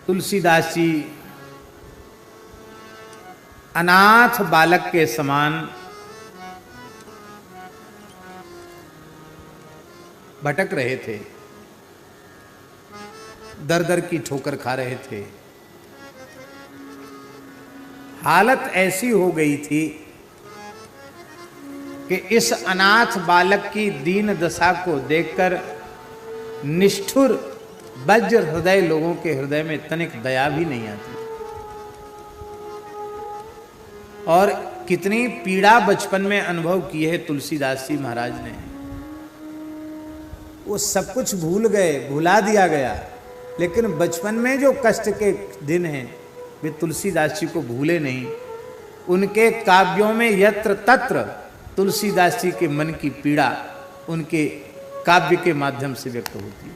तुलसीदास जी अनाथ बालक के समान भटक रहे थे, दर दर की ठोकर खा रहे थे। हालत ऐसी हो गई थी कि इस अनाथ बालक की दीन दशा को देखकर निष्ठुर वज्र हृदय लोगों के हृदय में तनिक दया भी नहीं आती। और कितनी पीड़ा बचपन में अनुभव की है तुलसीदास जी महाराज ने। वो सब कुछ भूल गए, भुला दिया गया, लेकिन बचपन में जो कष्ट के दिन हैं वे तुलसीदास जी को भूले नहीं। उनके काव्यों में यत्र तत्र तुलसीदास जी के मन की पीड़ा उनके काव्य के माध्यम से व्यक्त होती है।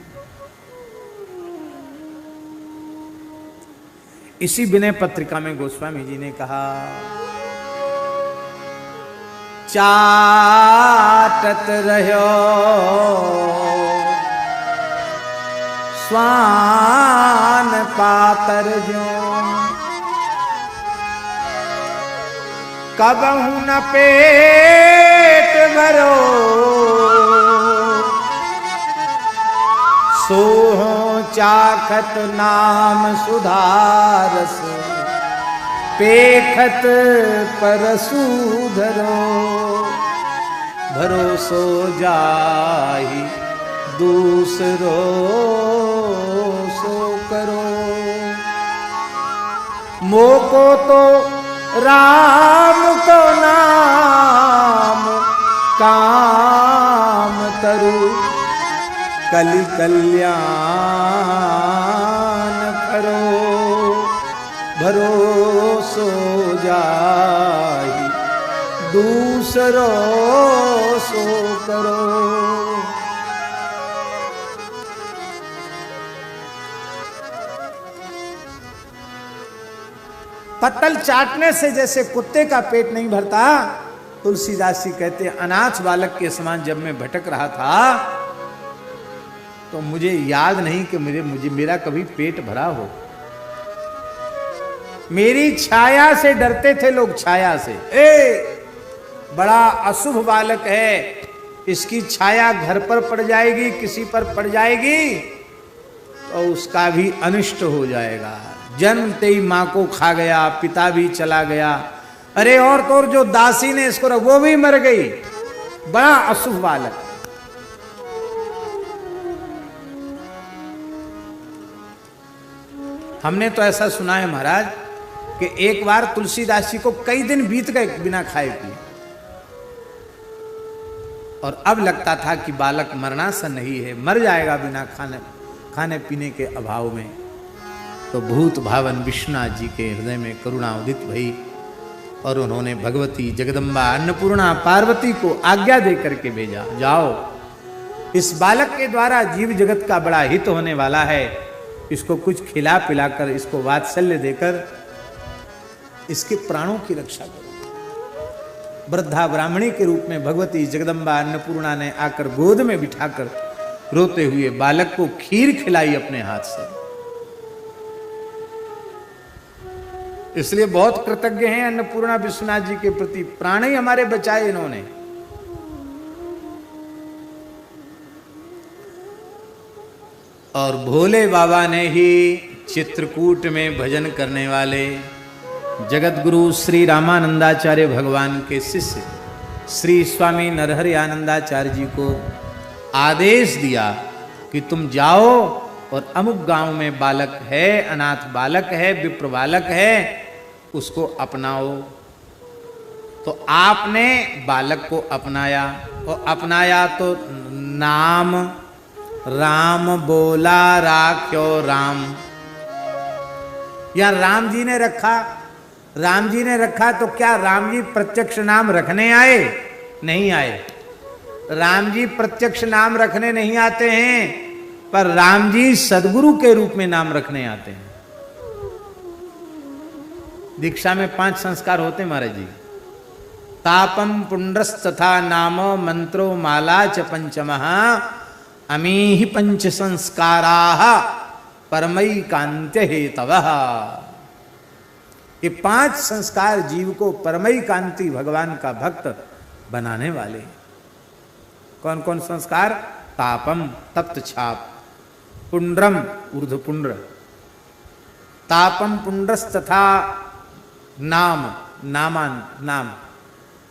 इसी विनय पत्रिका में गोस्वामी जी ने कहा, चाटत रहो स्वान पातर जो, कबहु न पेट भरो सोहो चाखत नाम सुधारस, पेखत परसु धरो भरोसो जाहि दूसरो सो करो। मोको तो राम को नाम काम तरु, कलि कल्याण करो भरोसो जाहि दूसरो सो करो। पत्तल चाटने से जैसे कुत्ते का पेट नहीं भरता, तुलसीदास जी कहते अनाथ बालक के समान जब मैं भटक रहा था तो मुझे याद नहीं कि मुझे मेरा कभी पेट भरा हो। मेरी छाया से डरते थे लोग, छाया से। बड़ा अशुभ बालक है, इसकी छाया घर पर पड़ जाएगी, किसी पर पड़ जाएगी तो उसका भी अनिष्ट हो जाएगा। जन्मते ही मां को खा गया, पिता भी चला गया, अरे और तो और जो दासी ने इसको वो भी मर गई। बड़ा अशुभ बालक। हमने तो ऐसा सुना है महाराज कि एक बार तुलसीदास जी को कई दिन बीत गए बिना खाए पिए, और अब लगता था कि बालक मरणासन नहीं है, मर जाएगा बिना खाने पीने के अभाव में। तो भूत भावन विश्वनाथ जी के हृदय में करुणा उदित भई और उन्होंने भगवती जगदम्बा अन्नपूर्णा पार्वती को आज्ञा दे करके भेजा, जाओ इस बालक के द्वारा जीव जगत का बड़ा हित होने वाला है, इसको कुछ खिला पिलाकर, इसको वात्सल्य देकर इसके प्राणों की रक्षा करो। वृद्धा ब्राह्मणी के रूप में भगवती जगदम्बा अन्नपूर्णा ने आकर गोद में बिठाकर रोते हुए बालक को खीर खिलाई अपने हाथ से। इसलिए बहुत कृतज्ञ हैं अन्नपूर्णा विश्वनाथ जी के प्रति, प्राण ही हमारे बचाए इन्होंने। और भोले बाबा ने ही चित्रकूट में भजन करने वाले जगत गुरु श्री रामानंदाचार्य भगवान के शिष्य श्री स्वामी नरहरि आनंदाचार्य जी को आदेश दिया कि तुम जाओ और अमुक गांव में बालक है, अनाथ बालक है, विप्र बालक है, उसको अपनाओ। तो आपने बालक को अपनाया, और अपनाया तो नाम राम बोला राख्यो राम। या राम जी ने रखा, राम जी ने रखा तो क्या राम जी प्रत्यक्ष नाम रखने आए? नहीं आए। राम जी प्रत्यक्ष नाम रखने नहीं आते हैं, पर राम जी सदगुरु के रूप में नाम रखने आते हैं। दीक्षा में 5 संस्कार होते महाराज जी। तापम पुंड्रस्तथा नामो मंत्रो माला च पंचमः अमीहि पंच संस्काराः परमई कांत्य हेतवः। ये 5 संस्कार जीव को परमई कांति भगवान का भक्त बनाने वाले। कौन कौन संस्कार? तापम तप्त छाप, पुंड्रम ऊर्ध्वपुंड्र, तापम पुंड्रस्तथा नाम नाम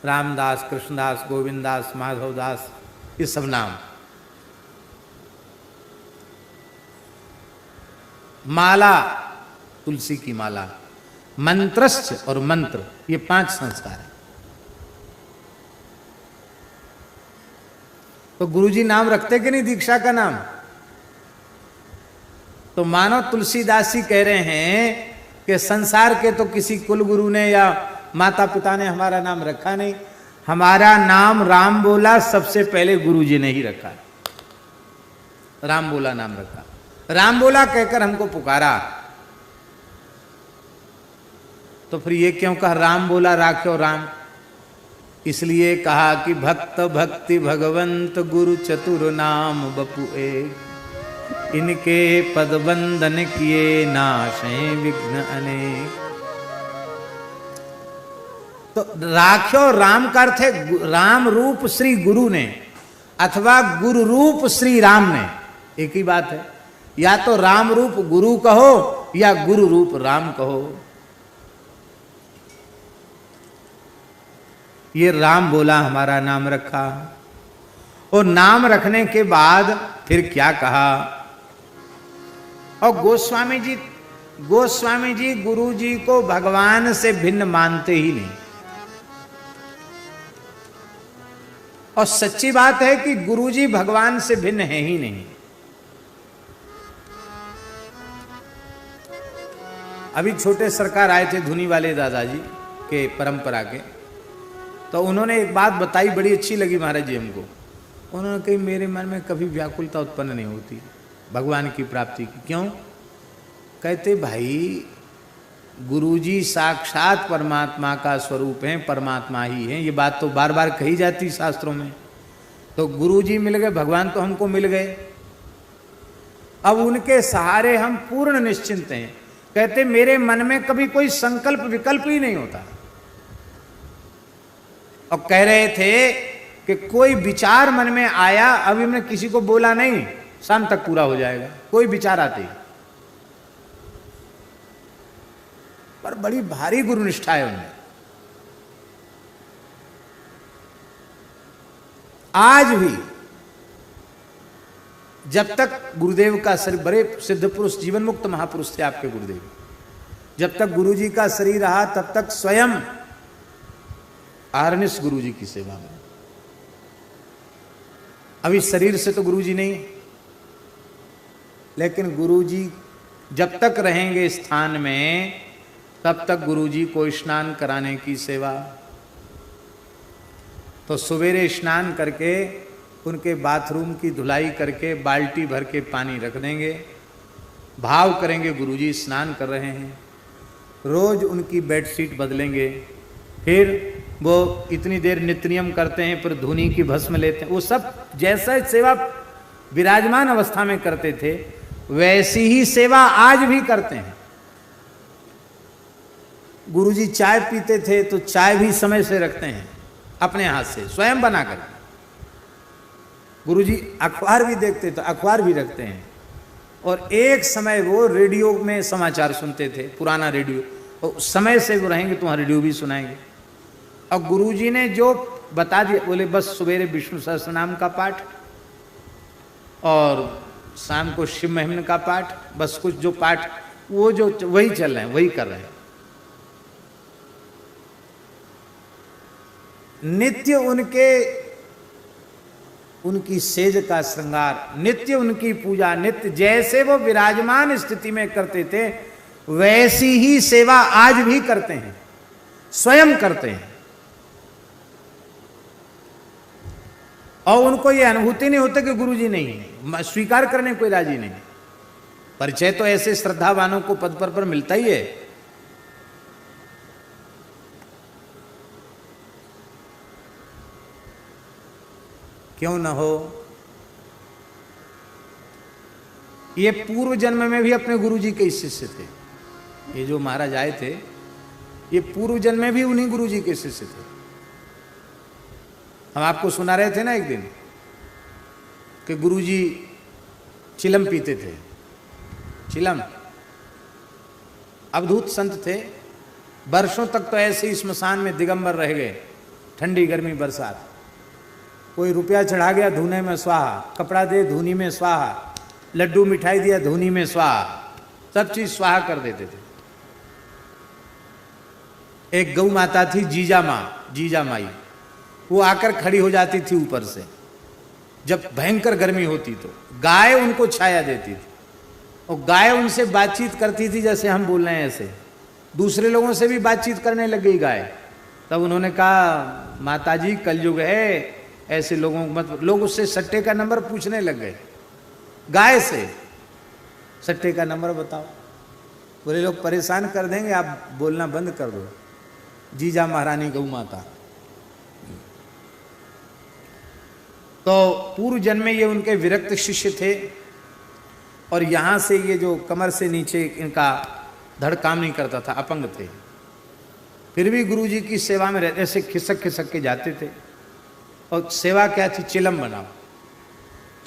रामदास, कृष्णदास, गोविंददास, माधवदास, ये सब नाम। माला तुलसी की माला, मंत्रश्च और मंत्र, ये 5 संस्कार है। तो गुरुजी नाम रखते कि नहीं दीक्षा का नाम? तो मानो तुलसीदास जी कह रहे हैं कि संसार के तो किसी कुल गुरु ने या माता पिता ने हमारा नाम रखा नहीं, हमारा नाम राम बोला सबसे पहले गुरुजी ने ही रखा। राम बोला नाम रखा, राम बोला कहकर हमको पुकारा। तो फिर ये क्यों कहा राम बोला राख्यो राम? इसलिए कहा कि भक्त भक्ति भगवंत गुरु चतुर नाम बपु एक, इनके पद बंदन किए नाशे विघ्न अनेक। तो राख्यो राम का अर्थ है राम रूप श्री गुरु ने अथवा गुरु रूप श्री राम ने, एक ही बात है। या तो राम रूप गुरु कहो या गुरु रूप राम कहो। ये राम बोला हमारा नाम रखा, और नाम रखने के बाद फिर क्या कहा? और गोस्वामी जी गुरु जी को भगवान से भिन्न मानते ही नहीं। और सच्ची बात है कि गुरु जी भगवान से भिन्न है ही नहीं। अभी छोटे सरकार आए थे धुनी वाले दादाजी के परंपरा के, तो उन्होंने एक बात बताई बड़ी अच्छी लगी महाराज जी हमको। उन्होंने कही मेरे मन में कभी व्याकुलता उत्पन्न नहीं होती भगवान की प्राप्ति की। क्यों? कहते भाई गुरुजी साक्षात परमात्मा का स्वरूप है, परमात्मा ही है। ये बात तो बार बार कही जाती शास्त्रों में। तो गुरुजी मिल गए, भगवान तो हमको मिल गए, अब उनके सहारे हम पूर्ण निश्चिंत हैं। कहते मेरे मन में कभी कोई संकल्प विकल्प ही नहीं होता। और कह रहे थे कि कोई विचार मन में आया, अभी हमने किसी को बोला नहीं, शाम तक पूरा हो जाएगा। कोई विचार आते पर बड़ी भारी गुरुनिष्ठा है उनमें। आज भी जब तक गुरुदेव का शरीर, बड़े सिद्ध पुरुष जीवन मुक्त महापुरुष थे आपके गुरुदेव, जब तक गुरुजी का शरीर रहा तब तक स्वयं आरनिस गुरुजी की सेवा में। अभी शरीर से तो गुरुजी नहीं, लेकिन गुरुजी जब तक रहेंगे स्थान में तब तक गुरुजी को स्नान कराने की सेवा। तो सवेरे स्नान करके उनके बाथरूम की धुलाई करके बाल्टी भर के पानी रख देंगे, भाव करेंगे गुरुजी स्नान कर रहे हैं। रोज उनकी बेडशीट बदलेंगे, फिर वो इतनी देर नित्य नियम करते हैं, फिर धुनी की भस्म लेते हैं। वो सब जैसा सेवा विराजमान अवस्था में करते थे वैसी ही सेवा आज भी करते हैं। गुरुजी चाय पीते थे तो चाय भी समय से रखते हैं अपने हाथ से स्वयं बनाकर। गुरुजी अखबार भी देखते तो अखबार भी रखते हैं। और एक समय वो रेडियो में समाचार सुनते थे, पुराना रेडियो, और समय से वो रहेंगे तो वहाँ रेडियो भी सुनाएंगे। और गुरुजी ने जो बता दिया, बोले बस सवेरे विष्णु सहस्त्रनाम का पाठ और शाम को शिव महिमा का पाठ, बस कुछ जो पाठ वो जो वही चल रहे हैं वही कर रहे हैं। नित्य उनकी सेज का श्रृंगार, नित्य उनकी पूजा, नित्य जैसे वो विराजमान स्थिति में करते थे वैसी ही सेवा आज भी करते हैं, स्वयं करते हैं। और उनको ये अनुभूति नहीं होती कि गुरुजी नहीं है, स्वीकार करने कोई राजी नहीं। परिचय तो ऐसे श्रद्धावानों को पद पर मिलता ही है। क्यों न हो। ये पूर्व जन्म में भी अपने गुरुजी के शिष्य थे। ये जो महाराज आए थे ये पूर्व जन्म में भी उन्हीं गुरुजी के शिष्य थे। हम आपको सुना रहे थे ना एक दिन कि गुरुजी चिलम पीते थे। चिलम अवधूत संत थे, वर्षों तक तो ऐसे ही स्मशान में दिगंबर रह गए, ठंडी गर्मी बरसात। कोई रुपया चढ़ा गया धूने में स्वाहा, कपड़ा दे धूनी में स्वाहा, लड्डू मिठाई दिया धूनी में स्वाहा, सब चीज स्वाहा कर देते थे। एक गौ माता थी जीजा माँ, जीजा माई, वो आकर खड़ी हो जाती थी ऊपर से जब भयंकर गर्मी होती तो गाय उनको छाया देती थी और गाय उनसे बातचीत करती थी जैसे हम बोल रहे हैं ऐसे, दूसरे लोगों से भी बातचीत करने लग गई गाय। तब उन्होंने कहा माताजी कलयुग है, ऐसे लोगों को मत। लोग उससे सट्टे का नंबर पूछने लग गए, गाय से सट्टे का नंबर बताओ। बोले लोग परेशान कर देंगे, आप बोलना बंद कर दो। जीजा महारानी गौ माता। तो पूर्व जन्म में ये उनके विरक्त शिष्य थे और यहां से ये जो कमर से नीचे इनका धड़ काम नहीं करता था, अपंग थे। फिर भी गुरुजी की सेवा में रहते, ऐसे खिसक खिसक के जाते थे। और सेवा क्या थी? चिलम बनाओ।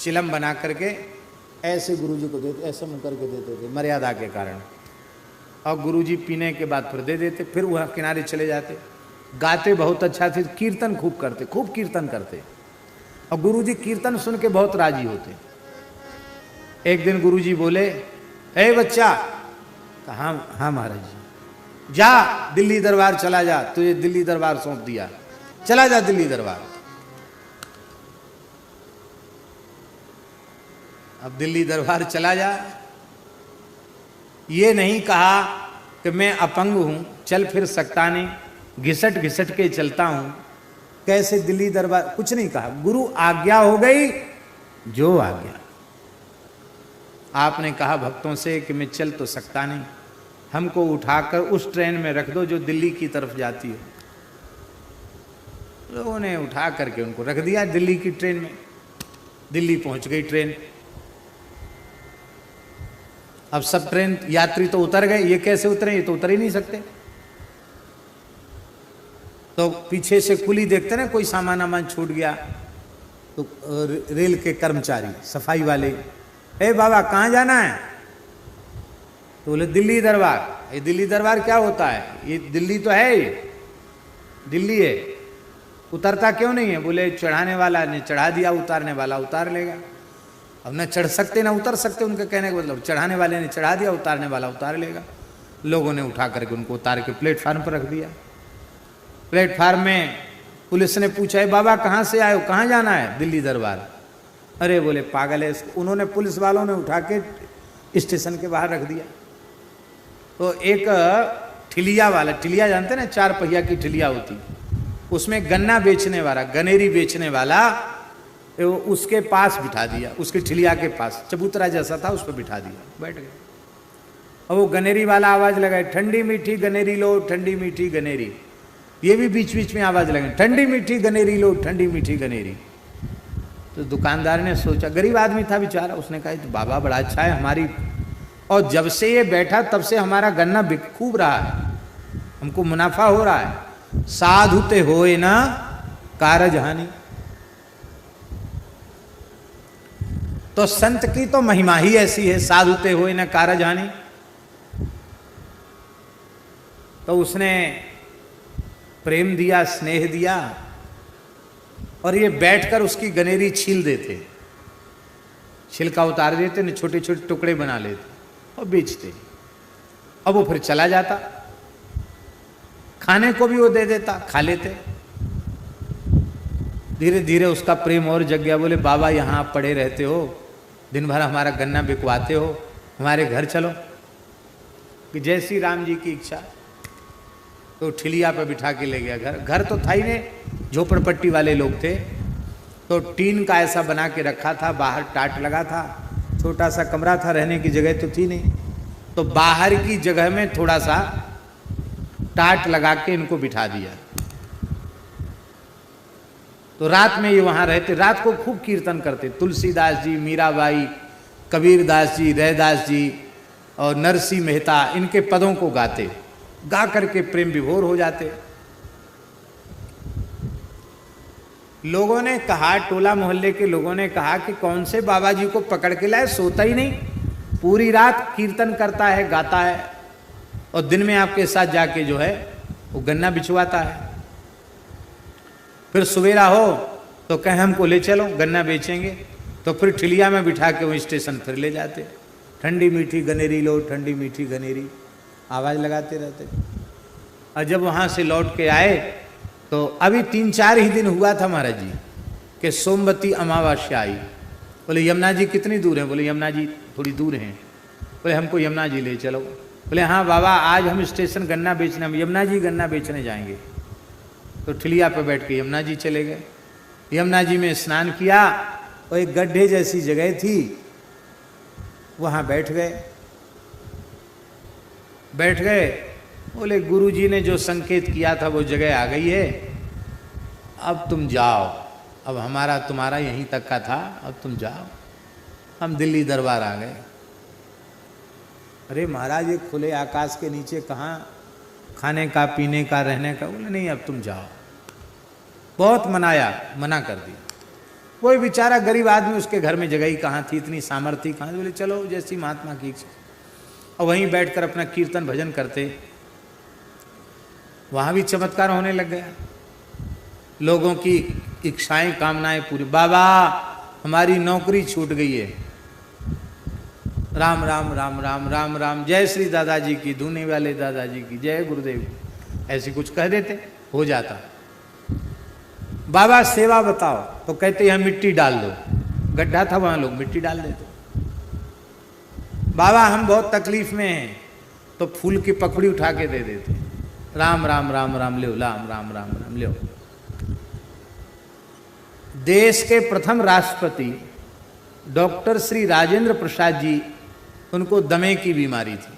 चिलम बना करके ऐसे गुरुजी को देते, ऐसे मुंह करके देते थे मर्यादा के कारण। और गुरुजी पीने के बाद फिर दे देते, फिर वह किनारे चले जाते। गाते बहुत अच्छा थे, कीर्तन खूब करते, खूब कीर्तन करते। और गुरुजी कीर्तन सुन के बहुत राजी होते। एक दिन गुरुजी बोले, ए बच्चा, कहा हाँ महाराज जी, जा दिल्ली दरबार चला जा, तुझे दिल्ली दरबार सौंप दिया, चला जा दिल्ली दरबार। अब दिल्ली दरबार चला जा, ये नहीं कहा कि मैं अपंग हूं, चल फिर सकता नहीं, घिसट घिसट के चलता हूं, कैसे दिल्ली दरबार, कुछ नहीं कहा। गुरु आज्ञा हो गई, जो आज्ञा। आपने कहा भक्तों से कि मैं चल तो सकता नहीं, हमको उठाकर उस ट्रेन में रख दो जो दिल्ली की तरफ जाती है। लोगों ने उठा करके उनको रख दिया दिल्ली की ट्रेन में। दिल्ली पहुंच गई ट्रेन। अब सब ट्रेन यात्री तो उतर गए, ये कैसे उतरे? ये तो उतर ही नहीं सकते। तो पीछे से कुली देखते ना, कोई सामान वामान छूट गया तो रेल के कर्मचारी सफाई वाले, ए बाबा कहाँ जाना है? तो बोले दिल्ली दरबार। ये दिल्ली दरबार क्या होता है? ये दिल्ली तो है, ये दिल्ली है, उतरता क्यों नहीं है? बोले चढ़ाने वाला ने चढ़ा दिया, उतारने वाला उतार लेगा। अब न चढ़ सकते ना उतर सकते, उनके कहने का मतलब, चढ़ाने वाले ने चढ़ा दिया, उतारने वाला उतार लेगा। लोगों ने उठा करके उनको उतार के प्लेटफार्म पर रख दिया। प्लेटफार्म में पुलिस ने पूछा, है बाबा कहाँ से आए हो, कहाँ जाना है? दिल्ली दरबार। अरे बोले पागल है। उन्होंने, पुलिस वालों ने उठा के स्टेशन के बाहर रख दिया। तो एक ठिलिया वाला, ठिलिया जानते ना, 4 पहिया की ठिलिया होती, उसमें गन्ना बेचने वाला, गनेरी बेचने वाला, उसके पास बिठा दिया, उसके ठिलिया के पास चबूतरा जैसा था, उस पर बिठा दिया, बैठ गए। और वो गनेरी वाला आवाज लगाए, ठंडी मीठी गनेरी लो, ठंडी मीठी गनेरी। ये भी बीच बीच में आवाज लगे, ठंडी मीठी गनेरी लो, ठंडी मीठी गनेरी। तो दुकानदार ने सोचा, गरीब आदमी था बेचारा, उसने कहा तो बाबा बड़ा अच्छा है हमारी, और जब से ये बैठा तब से हमारा गन्ना बिक खूब रहा है, हमको मुनाफा हो रहा है। साधुते होए ना कारज हानि। तो संत की तो महिमा ही ऐसी है, साधुते होए ना कारज हानि। तो उसने प्रेम दिया, स्नेह दिया, और ये बैठकर उसकी गनेरी छील देते, छिलका उतार देते, न छोटे छोटे टुकड़े बना लेते और बेचते। अब वो फिर चला जाता, खाने को भी वो दे देता, खा लेते। धीरे धीरे उसका प्रेम और जग गया। बोले बाबा यहाँ आप पड़े रहते हो, दिन भर हमारा गन्ना बिकवाते हो, हमारे घर चलो। कि जय श्री राम जी की इच्छा। तो ठिलिया पे बिठा के ले गया। घर तो था ही नहीं, झोपड़पट्टी वाले लोग थे। तो टीन का ऐसा बना के रखा था, बाहर टाट लगा था, छोटा सा कमरा था, रहने की जगह तो थी नहीं। तो बाहर की जगह में थोड़ा सा टाट लगा के इनको बिठा दिया। तो रात में ये वहां रहते, रात को खूब कीर्तन करते, तुलसीदास जी, मीराबाई, कबीरदास जी, रैदास जी और नरसिंह मेहता इनके पदों को गाते, गा करके प्रेम विभोर हो जाते। लोगों ने कहा, टोला मोहल्ले के लोगों ने कहा कि कौन से बाबा जी को पकड़ के लाए, सोता ही नहीं, पूरी रात कीर्तन करता है, गाता है, और दिन में आपके साथ जाके जो है वो गन्ना बिछवाता है। फिर सवेरा हो तो कहें हमको ले चलो गन्ना बेचेंगे, तो फिर ठिलिया में बिठा के वो स्टेशन फिर ले जाते। ठंडी मीठी गनेरी लो, ठंडी मीठी गनेरी, आवाज़ लगाते रहते। और जब वहाँ से लौट के आए तो अभी 3-4 ही दिन हुआ था महाराज जी कि सोमवती अमावस्या आई। बोले यमुना जी कितनी दूर है? बोले यमुना जी थोड़ी दूर हैं। बोले हमको यमुना जी ले चलो। बोले हाँ बाबा आज हम स्टेशन गन्ना बेचने, यमुना जी गन्ना बेचने जाएंगे। तो ठिलिया पर बैठ के यमुना जी चले गए। यमुना जी में स्नान किया और एक गड्ढे जैसी जगह थी, वहाँ बैठ गए। बोले गुरुजी ने जो संकेत किया था वो जगह आ गई है, अब तुम जाओ, अब हमारा तुम्हारा यहीं तक का था, अब तुम जाओ, हम दिल्ली दरबार आ गए। अरे महाराज ये खुले आकाश के नीचे कहाँ खाने का, पीने का, रहने का? बोले नहीं अब तुम जाओ। बहुत मनाया, मना कर दिया। कोई बेचारा गरीब आदमी, उसके घर में जगह ही कहाँ थी, इतनी सामर्थ्य कहाँ? बोले चलो जैसी महात्मा की इच्छा। और वहीं बैठकर अपना कीर्तन भजन करते। वहाँ भी चमत्कार होने लग गया, लोगों की इच्छाएं कामनाएं पूरी। बाबा हमारी नौकरी छूट गई है, राम राम राम राम राम राम, जय श्री दादाजी की, धुने वाले दादाजी की, जय गुरुदेव, ऐसी कुछ कह देते, हो जाता। बाबा सेवा बताओ, तो कहते यहाँ मिट्टी डाल दो, गड्ढा था वहाँ लोग मिट्टी डाल देते। बाबा हम बहुत तकलीफ में हैं, तो फूल की पकड़ी उठा के दे देते, राम राम राम राम लो, राम राम राम राम लो। देश के प्रथम राष्ट्रपति डॉक्टर श्री राजेंद्र प्रसाद जी, उनको दमे की बीमारी थी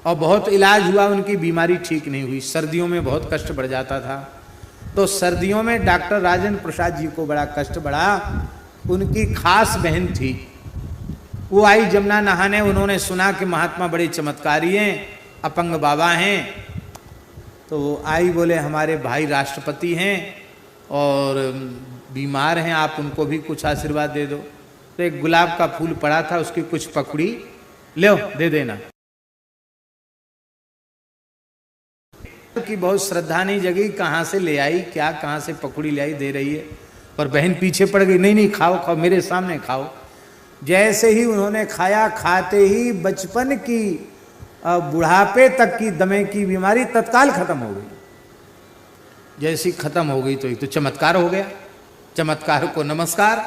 और बहुत इलाज हुआ, उनकी बीमारी ठीक नहीं हुई। सर्दियों में बहुत कष्ट बढ़ जाता था, तो सर्दियों में डॉक्टर राजेंद्र प्रसाद जी को बड़ा कष्ट बढ़ा। उनकी खास बहन थी, वो आई जमुना नहाने, उन्होंने सुना कि महात्मा बड़े चमत्कारी हैं, अपंग बाबा हैं, तो वो आई, बोले हमारे भाई राष्ट्रपति हैं और बीमार हैं, आप उनको भी कुछ आशीर्वाद दे दो। तो एक गुलाब का फूल पड़ा था, उसकी कुछ पकड़ी लो दे देना। की बहुत श्रद्धा नहीं जगी, कहाँ से ले आई, क्या कहाँ से पकड़ी ले आई, दे रही है। पर बहन पीछे पड़ गई, नहीं नहीं खाओ खाओ, मेरे सामने खाओ। जैसे ही उन्होंने खाया, खाते ही बचपन की बुढ़ापे तक की दमे की बीमारी तत्काल खत्म हो गई। जैसी खत्म हो गई तो एक तो चमत्कार हो गया, चमत्कार को नमस्कार।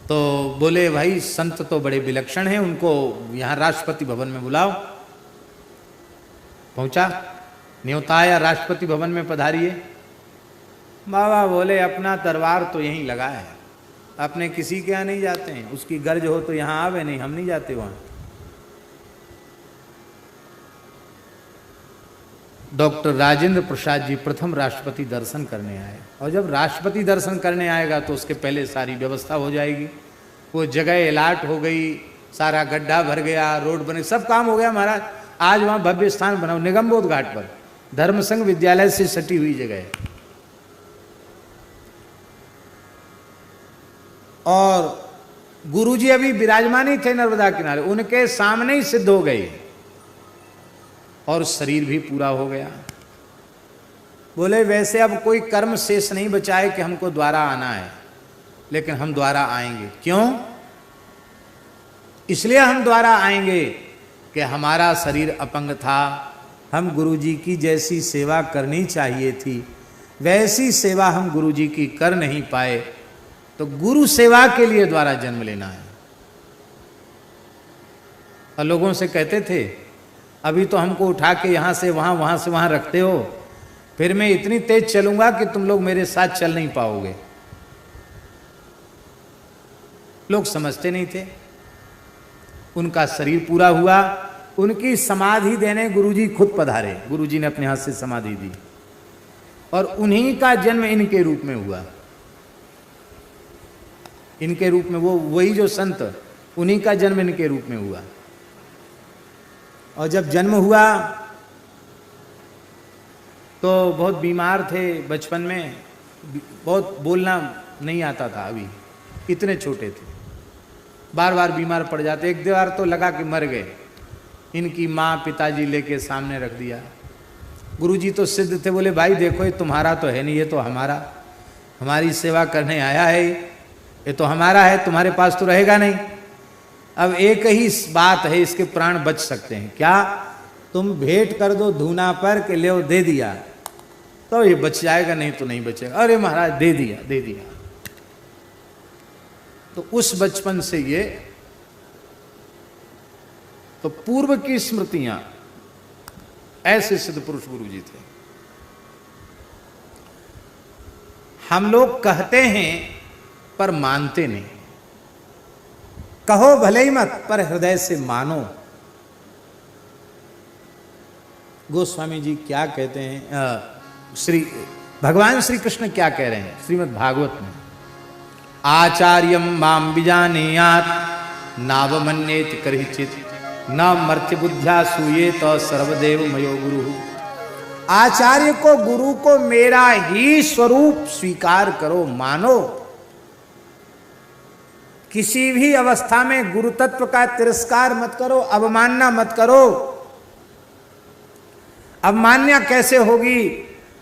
तो बोले भाई संत तो बड़े विलक्षण हैं, उनको यहाँ राष्ट्रपति भवन में बुलाओ। पहुंचा, न्योता आया, राष्ट्रपति भवन में पधारिए। बाबा बोले अपना दरबार तो यहीं लगा है, अपने किसी के यहाँ नहीं जाते हैं, उसकी गर्ज हो तो यहाँ आवे, नहीं हम नहीं जाते वहाँ। डॉक्टर राजेंद्र प्रसाद जी प्रथम राष्ट्रपति दर्शन करने आए, और जब राष्ट्रपति दर्शन करने आएगा तो उसके पहले सारी व्यवस्था हो जाएगी। वो जगह अलाट हो गई, सारा गड्ढा भर गया, रोड बने, सब काम हो गया महाराज। आज वहाँ भव्य स्थान बनाओ, निगमबोध घाट पर, धर्म संघ विद्यालय से सटी हुई जगह है। और गुरुजी अभी विराजमान ही थे नर्मदा किनारे, उनके सामने ही सिद्ध हो गए और शरीर भी पूरा हो गया। बोले वैसे अब कोई कर्म शेष नहीं बचा है कि हमको द्वारा आना है, लेकिन हम द्वारा आएंगे। क्यों? इसलिए हम द्वारा आएंगे कि हमारा शरीर अपंग था, हम गुरुजी की जैसी सेवा करनी चाहिए थी, वैसी सेवा हम गुरुजी की कर नहीं पाए, तो गुरु सेवा के लिए द्वारा जन्म लेना है। और लोगों से कहते थे अभी तो हमको उठा के यहाँ से वहाँ, वहाँ से वहाँ रखते हो, फिर मैं इतनी तेज चलूंगा कि तुम लोग मेरे साथ चल नहीं पाओगे। लोग समझते नहीं थे। उनका शरीर पूरा हुआ, उनकी समाधि देने गुरुजी खुद पधारे, गुरुजी ने अपने हाथ से समाधि दी और उन्हीं का जन्म इनके रूप में हुआ। इनके रूप में, वो वही जो संत, उन्हीं का जन्म इनके रूप में हुआ। और जब जन्म हुआ तो बहुत बीमार थे बचपन में, बहुत बोलना नहीं आता था, अभी इतने छोटे थे, बार बार बीमार पड़ जाते। एक बार तो लगा कि मर गए, इनकी माँ पिताजी लेके सामने रख दिया। गुरुजी तो सिद्ध थे, बोले भाई देखो ये तुम्हारा तो है नहीं, ये तो हमारा, हमारी सेवा करने आया है, ये तो हमारा है, तुम्हारे पास तो रहेगा नहीं। अब एक ही बात है, इसके प्राण बच सकते हैं, क्या? तुम भेंट कर दो धूना पर के ले दे दिया तो ये बच जाएगा, नहीं तो नहीं बचेगा। अरे महाराज दे दिया, दे दिया। तो उस बचपन से ये तो पूर्व की स्मृतियां, ऐसे सिद्ध पुरुष गुरु जी थे। हम लोग कहते हैं पर मानते नहीं। कहो भले ही मत, पर हृदय से मानो। गोस्वामी जी क्या कहते हैं, भगवान श्री कृष्ण क्या कह रहे हैं श्रीमद् भागवत में? आचार्यम माम बिजानीयात नावमन्येत करहिचित न मर्त्य बुद्ध्या सूये तो सर्वदेव मयो गुरु। आचार्य को, गुरु को मेरा ही स्वरूप स्वीकार करो, मानो। किसी भी अवस्था में गुरु तत्व का तिरस्कार मत करो, अवमानना मत करो। अवमानना कैसे होगी?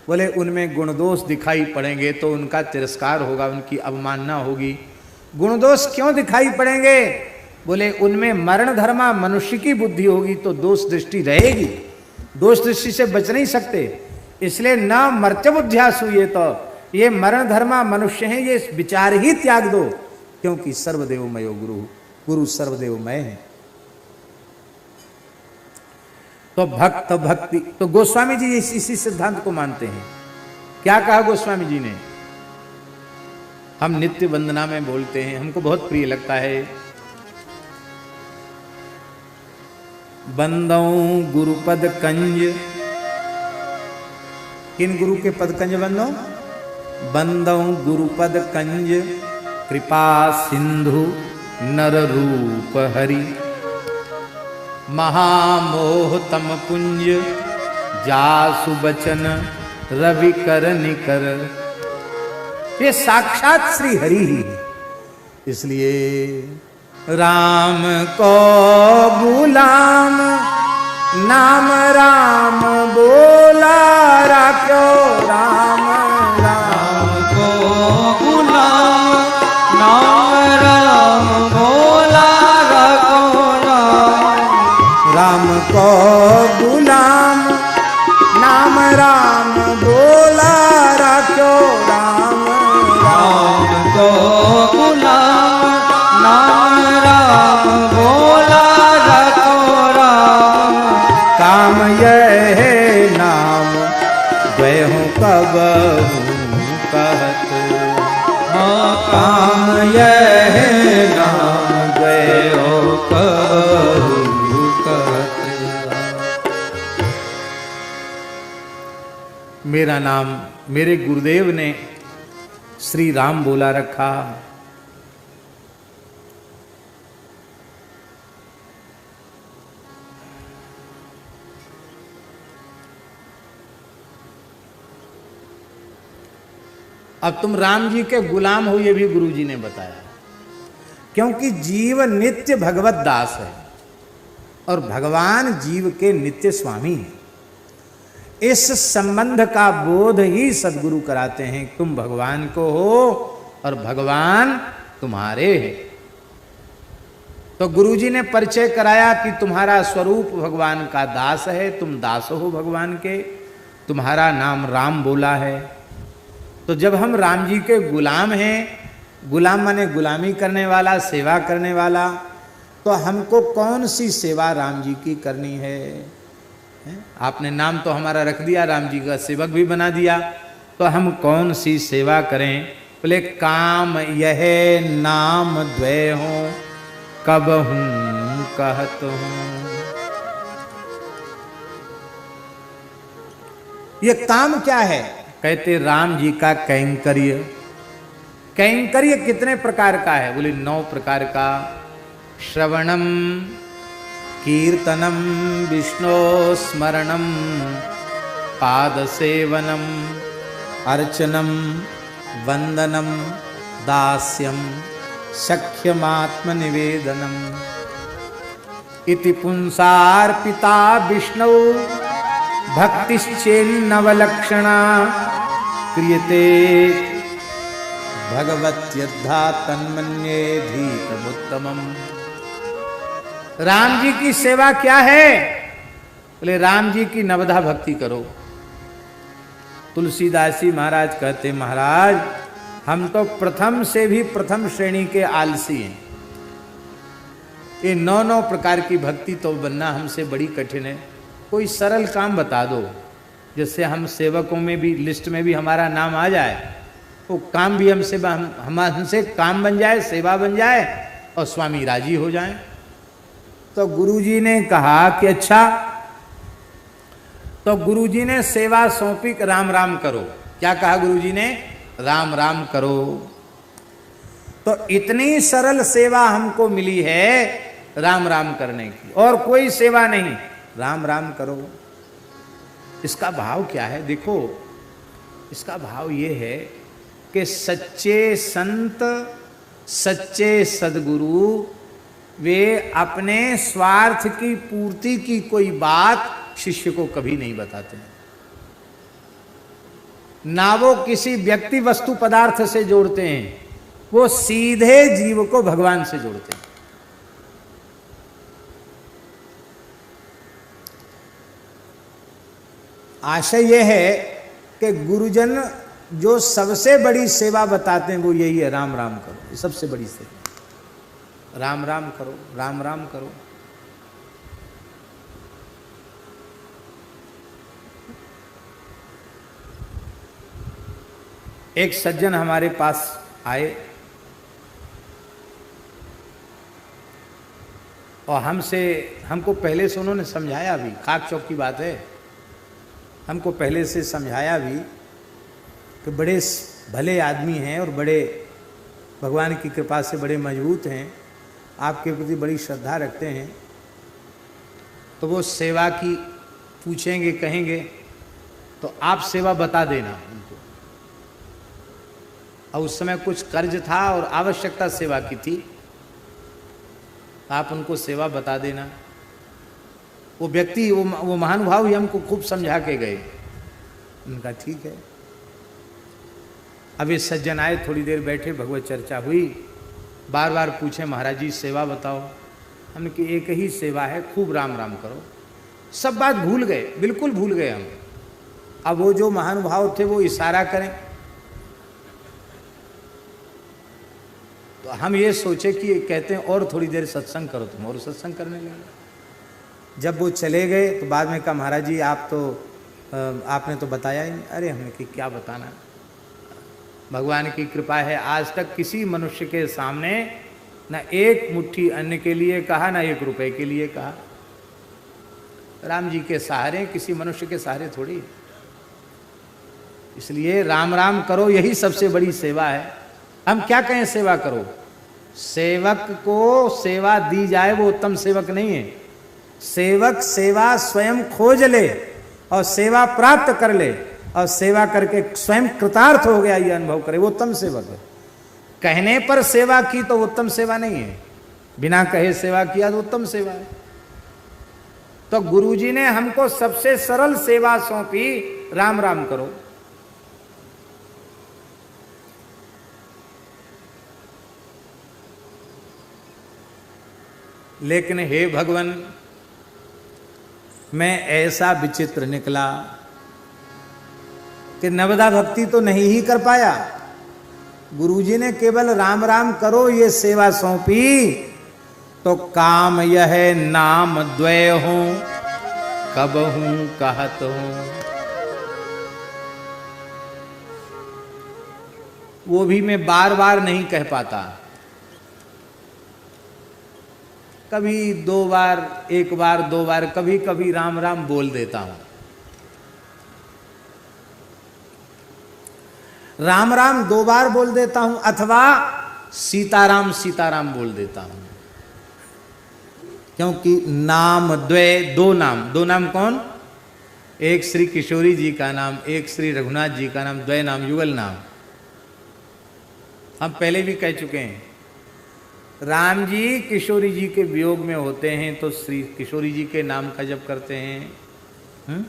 बोले उनमें गुण दोष दिखाई पड़ेंगे तो उनका तिरस्कार होगा, उनकी अवमानना होगी। गुण दोष क्यों दिखाई पड़ेंगे? बोले उनमें मरण धर्मा मनुष्य की बुद्धि होगी तो दोष दृष्टि रहेगी, दोष दृष्टि से बच नहीं सकते। इसलिए न मर्त्य बुद्धिया सूये, तो ये मरण धर्मा मनुष्य हैं, ये विचार ही त्याग दो, क्योंकि सर्वदेवमयो गुरु, गुरु सर्वदेवमय है। तो भक्त भक्ति, तो गोस्वामी जी इसी सिद्धांत को मानते हैं। क्या कहा गोस्वामी जी ने? हम नित्य वंदना में बोलते हैं, हमको बहुत प्रिय लगता है। बंदऊ गुरुपद कंज, किन गुरु के पद कंज बंदो? बंदऊ गुरुपद कंज कृपा सिंधु नर रूप हरि, महामोह तम पुंज जासु बचन रवि कर निकर। ये साक्षात श्री हरि ही है। इसलिए राम को गुलाम नाम राम बोला राख्यो, राम राम को गुलाम नाम राम बोला राख्यो, राम को गुलाम नाम राम बोला राख्यो, राम राम को गुलाम नाम राम बोला राख्यो, राम काम यह नाम द्वयहु कब कहत, काम यह नाम द्वयहु कब कहत। मेरा नाम मेरे गुरुदेव ने श्री राम बोला रखा। अब तुम राम जी के गुलाम हो, ये भी गुरु जी ने बताया, क्योंकि जीव नित्य भगवत दास है और भगवान जीव के नित्य स्वामी हैं। इस संबंध का बोध ही सदगुरु कराते हैं। तुम भगवान को हो और भगवान तुम्हारे हैं। तो गुरुजी ने परिचय कराया कि तुम्हारा स्वरूप भगवान का दास है, तुम दास हो भगवान के, तुम्हारा नाम राम बोला है। तो जब हम राम जी के गुलाम हैं, गुलाम माने गुलामी करने वाला, सेवा करने वाला, तो हमको कौन सी सेवा राम जी की करनी है? आपने नाम तो हमारा रख दिया, राम जी का सेवक भी बना दिया, तो हम कौन सी सेवा करें? बोले काम यह नाम द्वय हो कब हूं कहत हूं। ये काम क्या है? कहते राम जी का कैंकर्य, कैंकर्य कितने प्रकार का है? बोले 9 प्रकार का। श्रवणम, कीर्तनम, विष्णु स्मरणम, पाद सेवनम, अर्चनम, वंदनम, दास्यम, सख्यमात्म निवेदनम। इति पुंसार्पिता विष्णु भक्तिश्चेन्नवलक्षणा क्रियते भगवत्यद्धा तन्मन्ये धीतमुत्तमम्। राम जी की सेवा क्या है? बोले राम जी की नवधा भक्ति करो। तुलसीदास जी महाराज कहते, महाराज हम तो प्रथम से भी प्रथम श्रेणी के आलसी हैं। ये 9 प्रकार की भक्ति तो बनना हमसे बड़ी कठिन है। कोई सरल काम बता दो जिससे हम सेवकों में भी, लिस्ट में भी हमारा नाम आ जाए, वो काम भी हमसे काम बन जाए, सेवा बन जाए और स्वामी राजी हो जाएं। तो गुरुजी ने कहा कि अच्छा, तो गुरुजी ने सेवा सौंपी, राम राम करो। क्या कहा गुरुजी ने? राम राम करो। तो इतनी सरल सेवा हमको मिली है राम राम करने की, और कोई सेवा नहीं, राम राम करो। इसका भाव क्या है? देखो, इसका भाव ये है कि सच्चे संत, सच्चे सदगुरु, वे अपने स्वार्थ की पूर्ति की कोई बात शिष्य को कभी नहीं बताते हैं। ना वो किसी व्यक्ति वस्तु पदार्थ से जोड़ते हैं, वो सीधे जीव को भगवान से जोड़ते हैं। आशय यह है कि गुरुजन जो सबसे बड़ी सेवा बताते हैं वो यही है, राम राम करो। ये सबसे बड़ी सेवा, राम राम करो, राम राम करो। एक सज्जन हमारे पास आए और हमको पहले से उन्होंने समझाया भी, खाक चौक की बात है, हमको पहले से समझाया भी कि बड़े भले आदमी हैं और बड़े भगवान की कृपा से बड़े मजबूत हैं, आपके प्रति बड़ी श्रद्धा रखते हैं। तो वो सेवा की पूछेंगे, कहेंगे तो आप सेवा बता देना उनको। और उस समय कुछ कर्ज था और आवश्यकता सेवा की थी, आप उनको सेवा बता देना। वो व्यक्ति, वो महानुभाव ही हमको खूब समझा के गए। उनका ठीक है। अब ये सज्जन आए, थोड़ी देर बैठे, भगवत चर्चा हुई, बार बार पूछे महाराज जी सेवा बताओ। हमने कि एक ही सेवा है, खूब राम राम करो। सब बात भूल गए, बिल्कुल भूल गए हम। अब वो जो महानुभाव थे वो इशारा करें तो हम ये सोचे कि कहते हैं और थोड़ी देर सत्संग करो तुम, और सत्संग करने लगे। जब वो चले गए तो बाद में कहा महाराज जी आपने तो बताया ही नहीं। अरे हमने कि क्या बताना, भगवान की कृपा है, आज तक किसी मनुष्य के सामने ना एक मुट्ठी अन्न के लिए कहा, ना 1 रुपए के लिए कहा। राम जी के सहारे, किसी मनुष्य के सहारे थोड़ी। इसलिए राम राम करो, यही सबसे बड़ी सेवा है। हम क्या कहें सेवा करो? सेवक को सेवा दी जाए वो उत्तम सेवक नहीं है। सेवक सेवा स्वयं खोज ले और सेवा प्राप्त कर ले और सेवा करके स्वयं कृतार्थ हो गया ये अनुभव करे, वो उत्तम सेवक है। कहने पर सेवा की तो उत्तम सेवा नहीं है, बिना कहे सेवा किया तो उत्तम सेवा है। तो गुरुजी ने हमको सबसे सरल सेवा सौंपी, राम राम करो। लेकिन हे भगवान, मैं ऐसा विचित्र निकला कि नवदा भक्ति तो नहीं ही कर पाया। गुरुजी ने केवल राम राम करो ये सेवा सौंपी तो काम यह नाम द्वय हूं कब हूं कहत हूं। वो भी मैं बार बार नहीं कह पाता, कभी 2 बार, 1 बार, 2 बार, कभी कभी राम राम बोल देता हूं। राम राम 2 बार बोल देता हूं अथवा सीताराम सीताराम बोल देता हूं, क्योंकि नाम द्वय, 2 नाम, 2 नाम कौन? एक श्री किशोरी जी का नाम, एक श्री रघुनाथ जी का नाम, द्वय नाम युगल नाम। हम पहले भी कह चुके हैं, राम जी किशोरी जी के वियोग में होते हैं तो श्री किशोरी जी के नाम का जप करते हैं।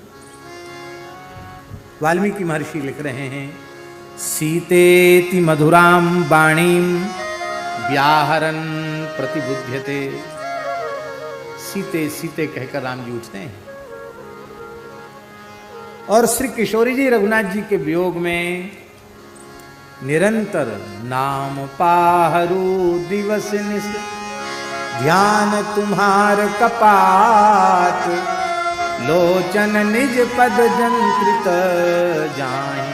वाल्मीकि महर्षि लिख रहे हैं, सीतेति मधुराम वाणीम व्याहरन प्रतिबुध्यते। सीते सीते कहकर राम जी उठते हैं, और श्री किशोरी जी रघुनाथ जी के वियोग में निरंतर नाम पाहरू दिवस निस, ध्यान तुम्हार कपात, लोचन निज पद जंत्रित, जाहि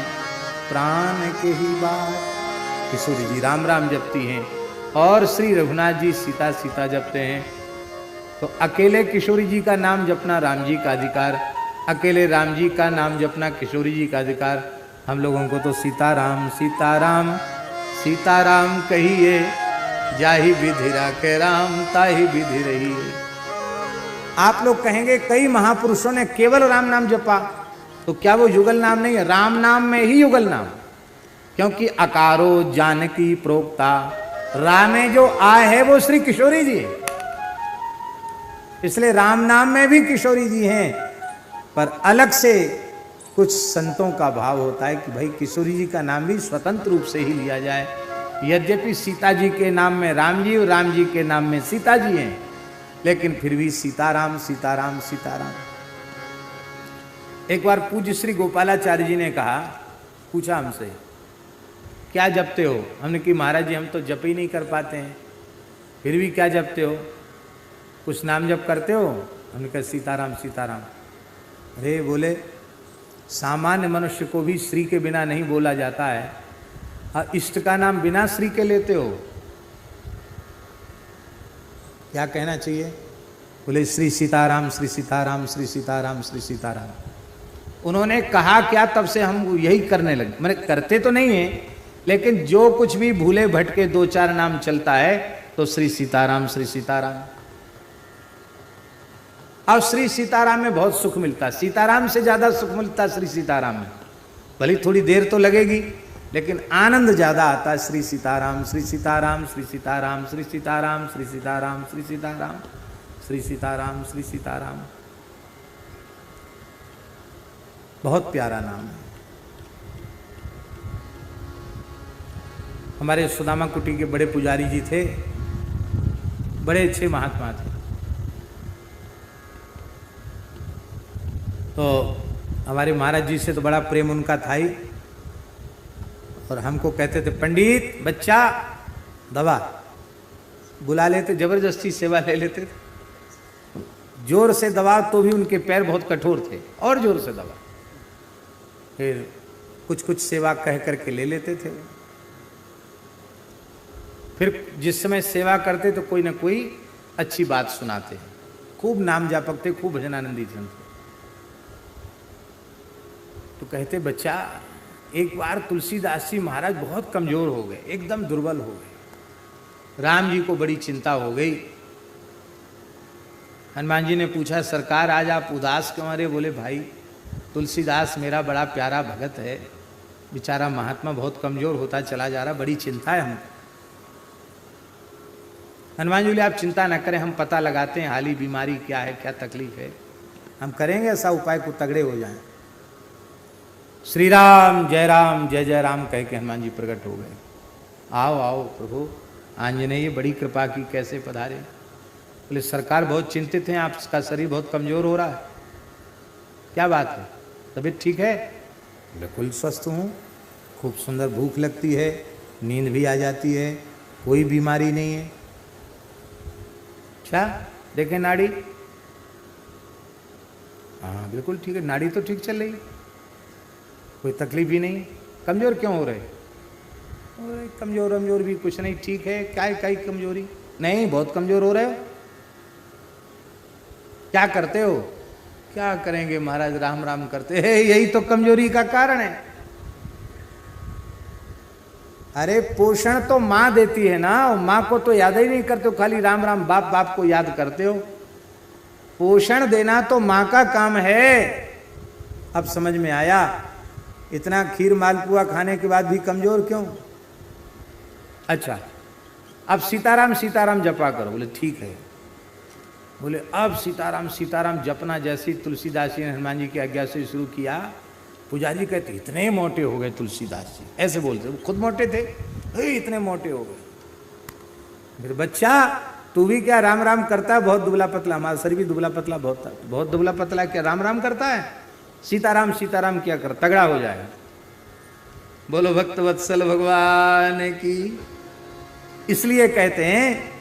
प्राण के ही बात। किशोरी जी राम राम जपती हैं और श्री रघुनाथ जी सीता सीता जपते हैं। तो अकेले किशोरी जी का नाम जपना राम जी का अधिकार, अकेले राम जी का नाम जपना किशोरी जी का अधिकार। हम लोगों को तो सीताराम सीताराम सीताराम कहिए, जाहि विधि राखे राम ताहि विधि रहिए। आप लोग कहेंगे कई महापुरुषों ने केवल राम नाम जपा, तो क्या वो युगल नाम नहीं है? राम नाम में ही युगल नाम, क्योंकि अकारो जानकी प्रोक्ता, रामे जो आए है वो श्री किशोरी जी है, इसलिए राम नाम में भी किशोरी जी हैं। पर अलग से कुछ संतों का भाव होता है कि भाई किशोरी जी का नाम भी स्वतंत्र रूप से ही लिया जाए। यद्यपि सीता जी के नाम में राम जी और राम जी के नाम में सीता जी हैं, लेकिन फिर भी सीताराम सीताराम सीताराम। एक बार पूज्य श्री गोपालाचार्य जी ने कहा, पूछा हमसे क्या जपते हो? हमने कि महाराज जी हम तो जप ही नहीं कर पाते हैं, फिर भी क्या जपते हो? कुछ नाम जप करते हो? हमने कहा सीताराम सीताराम। अरे बोले सामान्य मनुष्य को भी श्री के बिना नहीं बोला जाता है, और इष्ट का नाम बिना श्री के लेते हो, क्या कहना चाहिए? बोले श्री सीताराम श्री सीताराम श्री सीताराम श्री सीताराम। उन्होंने कहा क्या, तब से हम यही करने लगे। मैंने करते तो नहीं है, लेकिन जो कुछ भी भूले भटके 2-4 नाम चलता है तो श्री सीताराम श्री सीताराम। अब श्री सीताराम में बहुत सुख मिलता है, सीताराम से ज्यादा सुख मिलता है श्री सीताराम में। भले थोड़ी देर तो लगेगी, लेकिन आनंद ज्यादा आता है। श्री सीताराम श्री सीताराम श्री सीताराम श्री सीताराम श्री सीताराम श्री सीताराम श्री सीताराम श्री सीताराम। बहुत प्यारा नाम है। हमारे सुदामा कुटी के बड़े पुजारी जी थे, बड़े अच्छे महात्मा थे। तो हमारे महाराज जी से तो बड़ा प्रेम उनका था ही, और हमको कहते थे पंडित बच्चा दवा, बुला लेते, जबरदस्ती सेवा ले लेते थे। जोर से दवा तो भी उनके पैर बहुत कठोर थे, और जोर से दवा, फिर कुछ कुछ सेवा कह करके ले लेते थे। फिर जिस समय सेवा करते तो कोई ना कोई अच्छी बात सुनाते। खूब नाम जापक थे, खूब भजनानंदी थे। तो कहते बच्चा, एक बार तुलसीदास जी महाराज बहुत कमजोर हो गए, एकदम दुर्बल हो गए। राम जी को बड़ी चिंता हो गई। हनुमान जी ने पूछा सरकार आज आप उदास क्यों? अरे बोले भाई तुलसीदास मेरा बड़ा प्यारा भगत है, बेचारा महात्मा बहुत कमजोर होता चला जा रहा, बड़ी चिंता है हमको। हनुमान जी बोले आप चिंता न करें, हम पता लगाते हैं हाली बीमारी क्या है, क्या तकलीफ है, हम करेंगे ऐसा उपाय को तगड़े हो जाएं। श्री राम जय जय राम कह के हनुमान जी प्रकट हो गए। आओ आओ प्रभु, आंजनेय बड़ी कृपा की, कैसे पधारे? बोले सरकार बहुत चिंतित हैं, आपका शरीर बहुत कमजोर हो रहा है, क्या बात है, तबीयत ठीक है? बिल्कुल स्वस्थ हूँ, खूब सुंदर भूख लगती है, नींद भी आ जाती है, कोई बीमारी नहीं है। अच्छा देखें नाड़ी, हाँ बिल्कुल ठीक है, नाड़ी तो ठीक चल रही, कोई तकलीफ ही नहीं। कमजोर क्यों हो रहे? कमजोर भी कुछ नहीं, ठीक है, क्या है कई कमजोरी नहीं, बहुत कमजोर हो रहे हो। क्या करते हो? क्या करेंगे महाराज, राम राम करते हैं, यही तो कमजोरी का कारण है। अरे पोषण तो माँ देती है ना, माँ को तो याद ही नहीं करते हो, खाली राम राम बाप बाप को याद करते हो। पोषण देना तो माँ का काम है। अब समझ में आया, इतना खीर मालपुआ खाने के बाद भी कमजोर क्यों? अच्छा, अब सीताराम सीताराम जपा करो। बोले ठीक है। बोले अब सीताराम सीताराम जपना जैसी तुलसीदास जी ने हनुमान जी की आज्ञा से शुरू किया, पुजारी कहते इतने मोटे हो गए तुलसीदास जी, ऐसे बोलते, वो खुद मोटे थे, इतने मोटे हो गए। फिर बच्चा तू भी क्या राम राम करता है? बहुत दुबला पतला, हमारा शरीर भी दुबला पतला बहुत था, बहुत दुबला पतला, क्या राम राम करता है? सीताराम सीताराम क्या कर, तगड़ा हो जाएगा। बोलो भक्त वत्सल भगवान की। इसलिए कहते हैं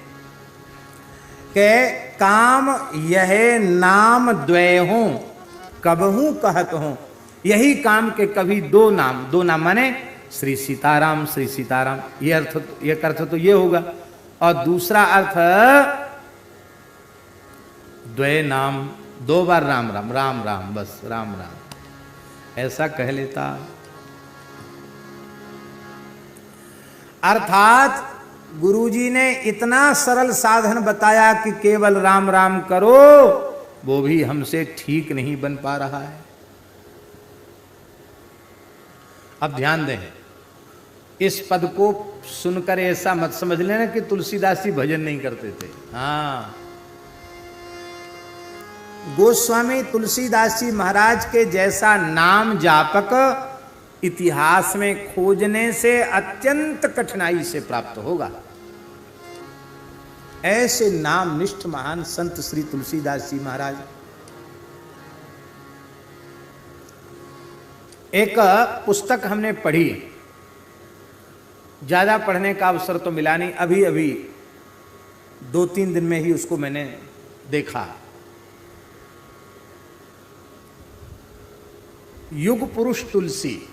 कि काम यह नाम द्वय हो कबहू कहत हो, यही काम के कभी दो नाम माने श्री सीताराम श्री सीताराम, ये अर्थ तो ये होगा। और दूसरा अर्थ द्वय नाम, दो बार राम राम राम राम, बस राम राम ऐसा कह लेता। अर्थात गुरुजी ने इतना सरल साधन बताया कि केवल राम राम करो, वो भी हमसे ठीक नहीं बन पा रहा है। अब ध्यान दें, इस पद को सुनकर ऐसा मत समझ लेना कि तुलसीदास जी भजन नहीं करते थे। हाँ, गोस्वामी तुलसीदास जी महाराज के जैसा नाम जापक इतिहास में खोजने से अत्यंत कठिनाई से प्राप्त होगा। ऐसे नाम निष्ठ महान संत श्री तुलसीदास जी महाराज। एक पुस्तक हमने पढ़ी, ज्यादा पढ़ने का अवसर तो मिला नहीं, अभी अभी 2-3 दिन में ही उसको मैंने देखा। युग पुरुष तुलसी,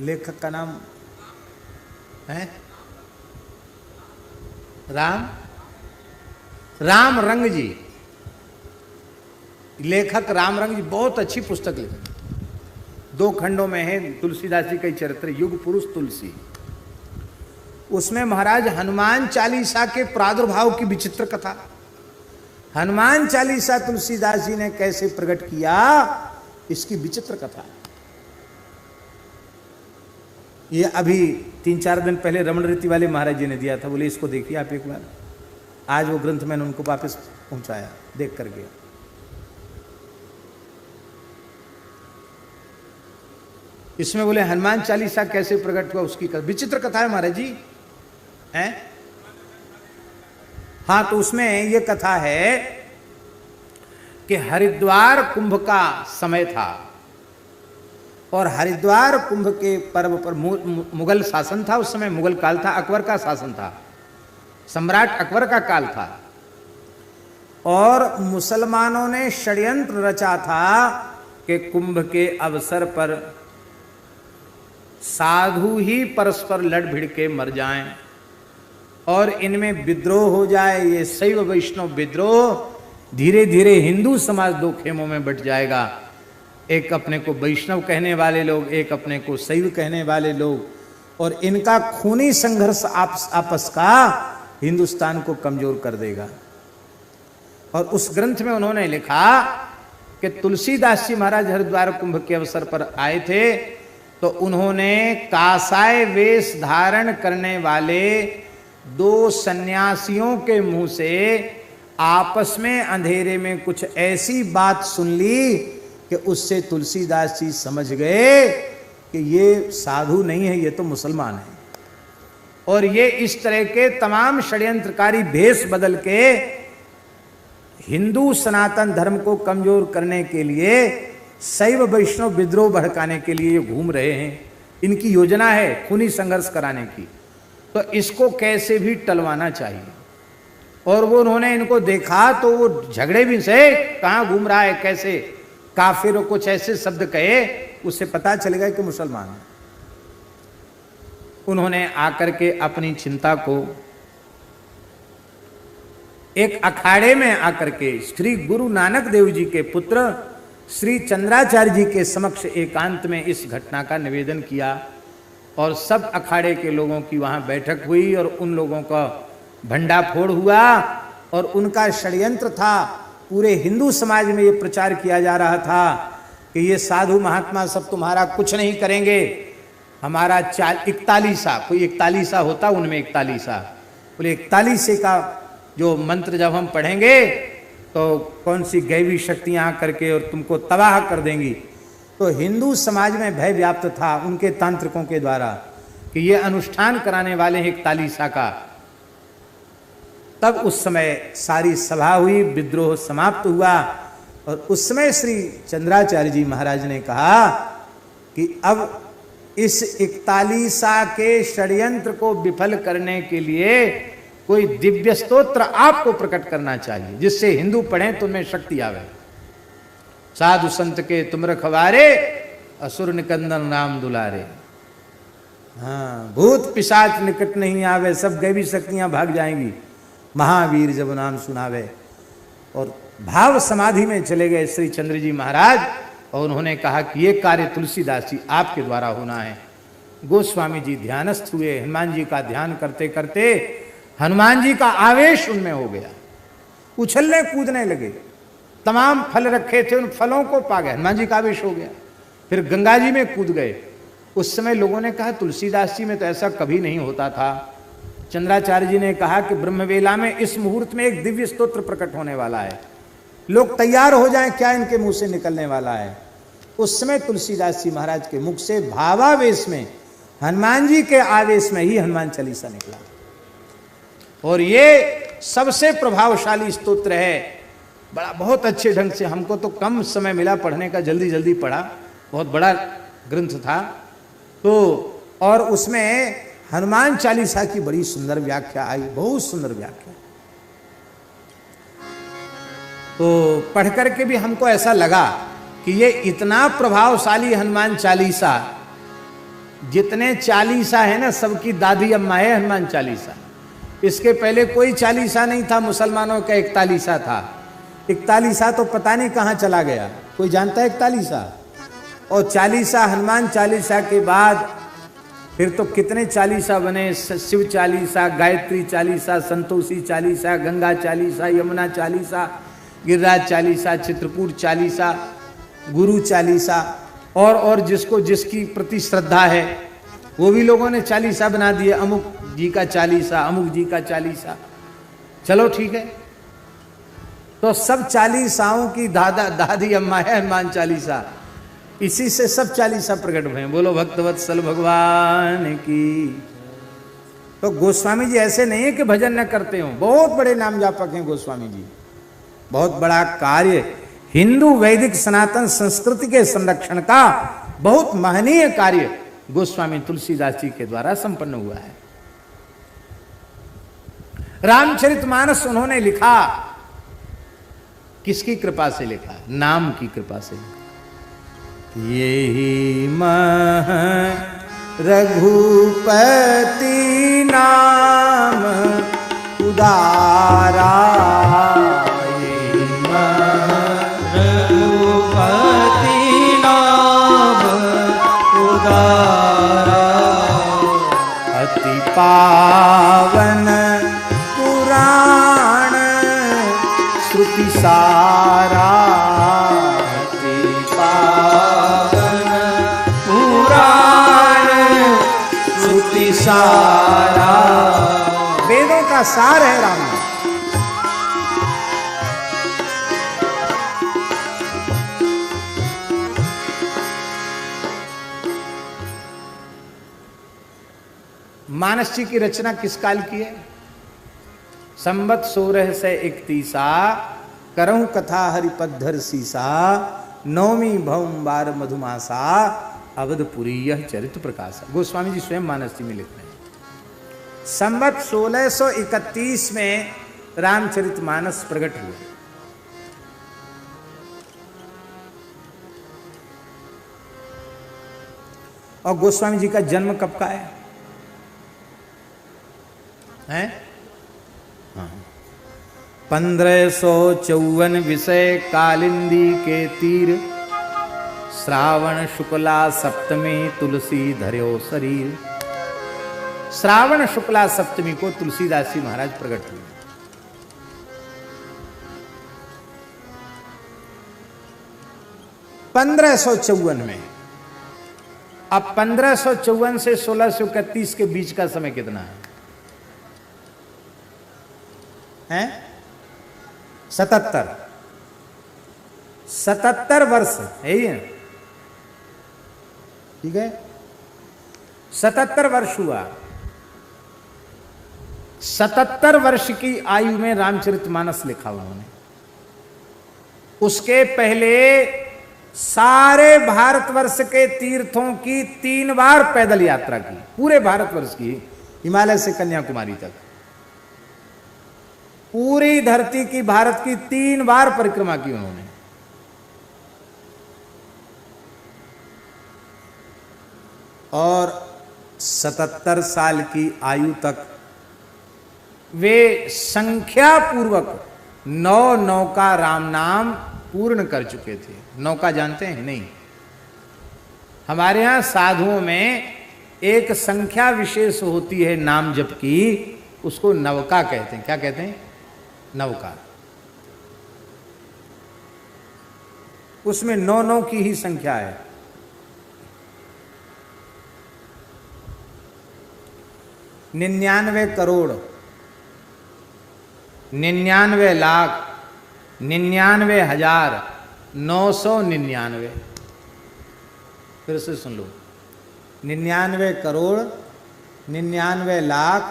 लेखक का नाम है राम रंग जी, लेखक राम रंग जी, बहुत अच्छी पुस्तक लिखी, 2 खंडों में है तुलसीदास जी का चरित्र, युग पुरुष तुलसी। उसमें महाराज हनुमान चालीसा के प्रादुर्भाव की विचित्र कथा, हनुमान चालीसा तुलसीदास जी ने कैसे प्रकट किया, इसकी विचित्र कथा। ये अभी 3-4 दिन पहले रमण रीति वाले महाराज जी ने दिया था, बोले इसको देखिए आप एक बार। आज वो ग्रंथ मैंने उनको वापस पहुंचाया, देख कर गया। इसमें बोले हनुमान चालीसा कैसे प्रकट हुआ, उसकी विचित्र कथा है महाराज जी हैं। हाँ, तो उसमें ये कथा है कि हरिद्वार कुंभ का समय था और हरिद्वार कुंभ के पर्व पर मुगल शासन था। उस समय मुगल काल था, अकबर का शासन था, सम्राट अकबर का काल था। और मुसलमानों ने षड्यंत्र रचा था कि कुंभ के अवसर पर साधु ही परस्पर लड़ भिड़ के मर जाएं और इनमें विद्रोह हो जाए। ये शैव वैष्णव विद्रोह धीरे धीरे हिंदू समाज 2 खेमों में बट जाएगा, एक अपने को वैष्णव कहने वाले लोग, एक अपने को शैव कहने वाले लोग, और इनका खूनी संघर्ष आपस का हिंदुस्तान को कमजोर कर देगा। और उस ग्रंथ में उन्होंने लिखा कि तुलसीदास जी महाराज हरिद्वार कुंभ के अवसर पर आए थे, तो उन्होंने कासाय वेश धारण करने वाले 2 सन्यासियों के मुंह से आपस में अंधेरे में कुछ ऐसी बात सुन ली कि उससे तुलसीदास जी समझ गए कि ये साधु नहीं है, ये तो मुसलमान है। और ये इस तरह के तमाम षड्यंत्रकारी भेष बदल के हिंदू सनातन धर्म को कमजोर करने के लिए, शैव वैष्णव विद्रोह भड़काने के लिए ये घूम रहे हैं। इनकी योजना है खूनी संघर्ष कराने की, तो इसको कैसे भी टलवाना चाहिए। और वो उन्होंने इनको देखा तो वो झगड़े भी से, कहाँ घूम रहा है, कैसे, काफिर, कुछ ऐसे शब्द कहे, उससे पता चलेगा कि मुसलमान है। उन्होंने आकर के अपनी चिंता को एक अखाड़े में आकर के श्री गुरु नानक देव जी के पुत्र श्री चंद्राचार्य जी के समक्ष एकांत में इस घटना का निवेदन किया और सब अखाड़े के लोगों की वहां बैठक हुई और उन लोगों का भंडाफोड़ हुआ और उनका षड्यंत्र था। पूरे हिंदू समाज में ये प्रचार किया जा रहा था कि ये साधु महात्मा सब तुम्हारा कुछ नहीं करेंगे, हमारा 41 कोई 41 होता, उनमें 41 बोले 41 का जो मंत्र जब हम पढ़ेंगे तो कौन सी दैवी शक्तियां आकर के और तुमको तबाह कर देंगी। तो हिंदू समाज में भय व्याप्त था उनके तांत्रिकों के द्वारा कि ये अनुष्ठान कराने वाले हैं 41 का। तब उस समय सारी सभा हुई, विद्रोह समाप्त हुआ और उस समय श्री चंद्राचार्य जी महाराज ने कहा कि अब इस 41 के षड्यंत्र को विफल करने के लिए कोई दिव्य स्तोत्र आपको प्रकट करना चाहिए जिससे हिंदू पढ़ें तो उनमें शक्ति आवे। साधु संत के तुम रखवारे, असुर निकंदन नाम दुलारे। हाँ, भूत पिशाच निकट नहीं आवे, सब दैवी शक्तियां भाग जाएंगी, महावीर जब नाम सुनावे। और भाव समाधि में चले गए श्री चंद्र जी महाराज और उन्होंने कहा कि ये कार्य तुलसीदास जी आपके द्वारा होना है। गोस्वामी जी ध्यानस्थ हुए, हनुमान जी का ध्यान करते करते हनुमान जी का आवेश उनमें हो गया, उछलने कूदने लगे, तमाम फल रखे थे उन फलों को पा गए, हनुमान जी का आवेश हो गया। फिर गंगा जी में कूद गए। उस समय लोगों ने कहा तुलसीदास जी में तो ऐसा कभी नहीं होता था। चंद्राचार्य जी ने कहा कि ब्रह्मवेला में इस मुहूर्त में एक दिव्य स्तोत्र प्रकट होने वाला है, लोग तैयार हो जाएं, क्या इनके मुंह से निकलने वाला है। उस समय तुलसीदास जी महाराज के मुख से भावावेश में, हनुमान जी के आवेश में ही हनुमान चालीसा निकला और ये सबसे प्रभावशाली स्तोत्र है। बड़ा बहुत अच्छे ढंग से, हमको तो कम समय मिला पढ़ने का, जल्दी जल्दी पढ़ा, बहुत बड़ा ग्रंथ था। तो और उसमें हनुमान चालीसा की बड़ी सुंदर व्याख्या आई, बहुत सुंदर व्याख्या। तो पढ़ करके भी हमको ऐसा लगा कि ये इतना प्रभावशाली हनुमान चालीसा, जितने चालीसा है ना सबकी दादी अम्मा है हनुमान चालीसा। इसके पहले कोई चालीसा नहीं था, मुसलमानों का 41 था। 41 तो पता नहीं कहाँ चला गया, कोई जानता है 41? और चालीसा, हनुमान चालीसा के बाद फिर तो कितने चालीसा बने, शिव चालीसा, गायत्री चालीसा, संतोषी चालीसा, गंगा चालीसा, यमुना चालीसा, गिरिराज चालीसा, चित्रकूट चालीसा, गुरु चालीसा, और जिसको जिसकी प्रति श्रद्धा है वो भी लोगों ने चालीसा बना दिए, अमुक जी का चालीसा, अमुक जी का चालीसा। चलो ठीक है, तो सब चालीसाओं की दादी अम्मा है हनुमान चालीसा, इसी से सब चालीसा प्रकट हुए। बोलो भक्तवत्सल भगवान की। तो गोस्वामी जी ऐसे नहीं है कि भजन न करते हो, बहुत बड़े नाम जापक हैं गोस्वामी जी। बहुत बड़ा कार्य हिंदू वैदिक सनातन संस्कृति के संरक्षण का बहुत महनीय कार्य गोस्वामी तुलसीदास जी के द्वारा संपन्न हुआ है। रामचरितमानस उन्होंने लिखा, किसकी कृपा से लिखा? नाम की कृपा से। यही मह रघुपति नाम उदारा, यही मह रघुपति नाम उदारा, अति पावन पुराण श्रुति सारा, सारा वेदों का सार है राम। मानस जी की रचना किस काल की है? संवत 1631 करहु कथा हरिपद्धर सीसा, नौमी भौम बार मधुमासा, अवधपुरी यह चरित प्रकाश। गोस्वामी जी स्वयं मानस जी में लिख रहे हैं। संवत 1631 में रामचरितमानस प्रकट हुए। और गोस्वामी जी का जन्म कब का है? हैं? हाँ, 1554 विषय कालिंदी के तीर, श्रावण शुक्ला सप्तमी तुलसी धर्यो शरीर। श्रावण शुक्ला सप्तमी को तुलसीदास जी महाराज प्रकट हुए। (1554) में। अब 1554 से 1631 के बीच का समय कितना है? 77 वर्ष है ही, ठीक है। 77 वर्ष हुआ। 77 वर्ष की आयु में रामचरितमानस लिखा उन्होंने। उसके पहले सारे भारतवर्ष के तीर्थों की 3 बार पैदल यात्रा की, पूरे भारतवर्ष की, हिमालय से कन्याकुमारी तक पूरी धरती की, भारत की 3 बार परिक्रमा की उन्होंने। और 77 साल की आयु तक वे संख्या पूर्वक 9 का राम नाम पूर्ण कर चुके थे। नौका जानते हैं? नहीं। हमारे यहां साधुओं में एक संख्या विशेष होती है नाम जप की, उसको नवका कहते हैं। क्या कहते हैं? नवका। उसमें 9 की ही संख्या है। (99 करोड़ 99 लाख 99,999) फिर से सुन लो। 99 करोड़ 99 लाख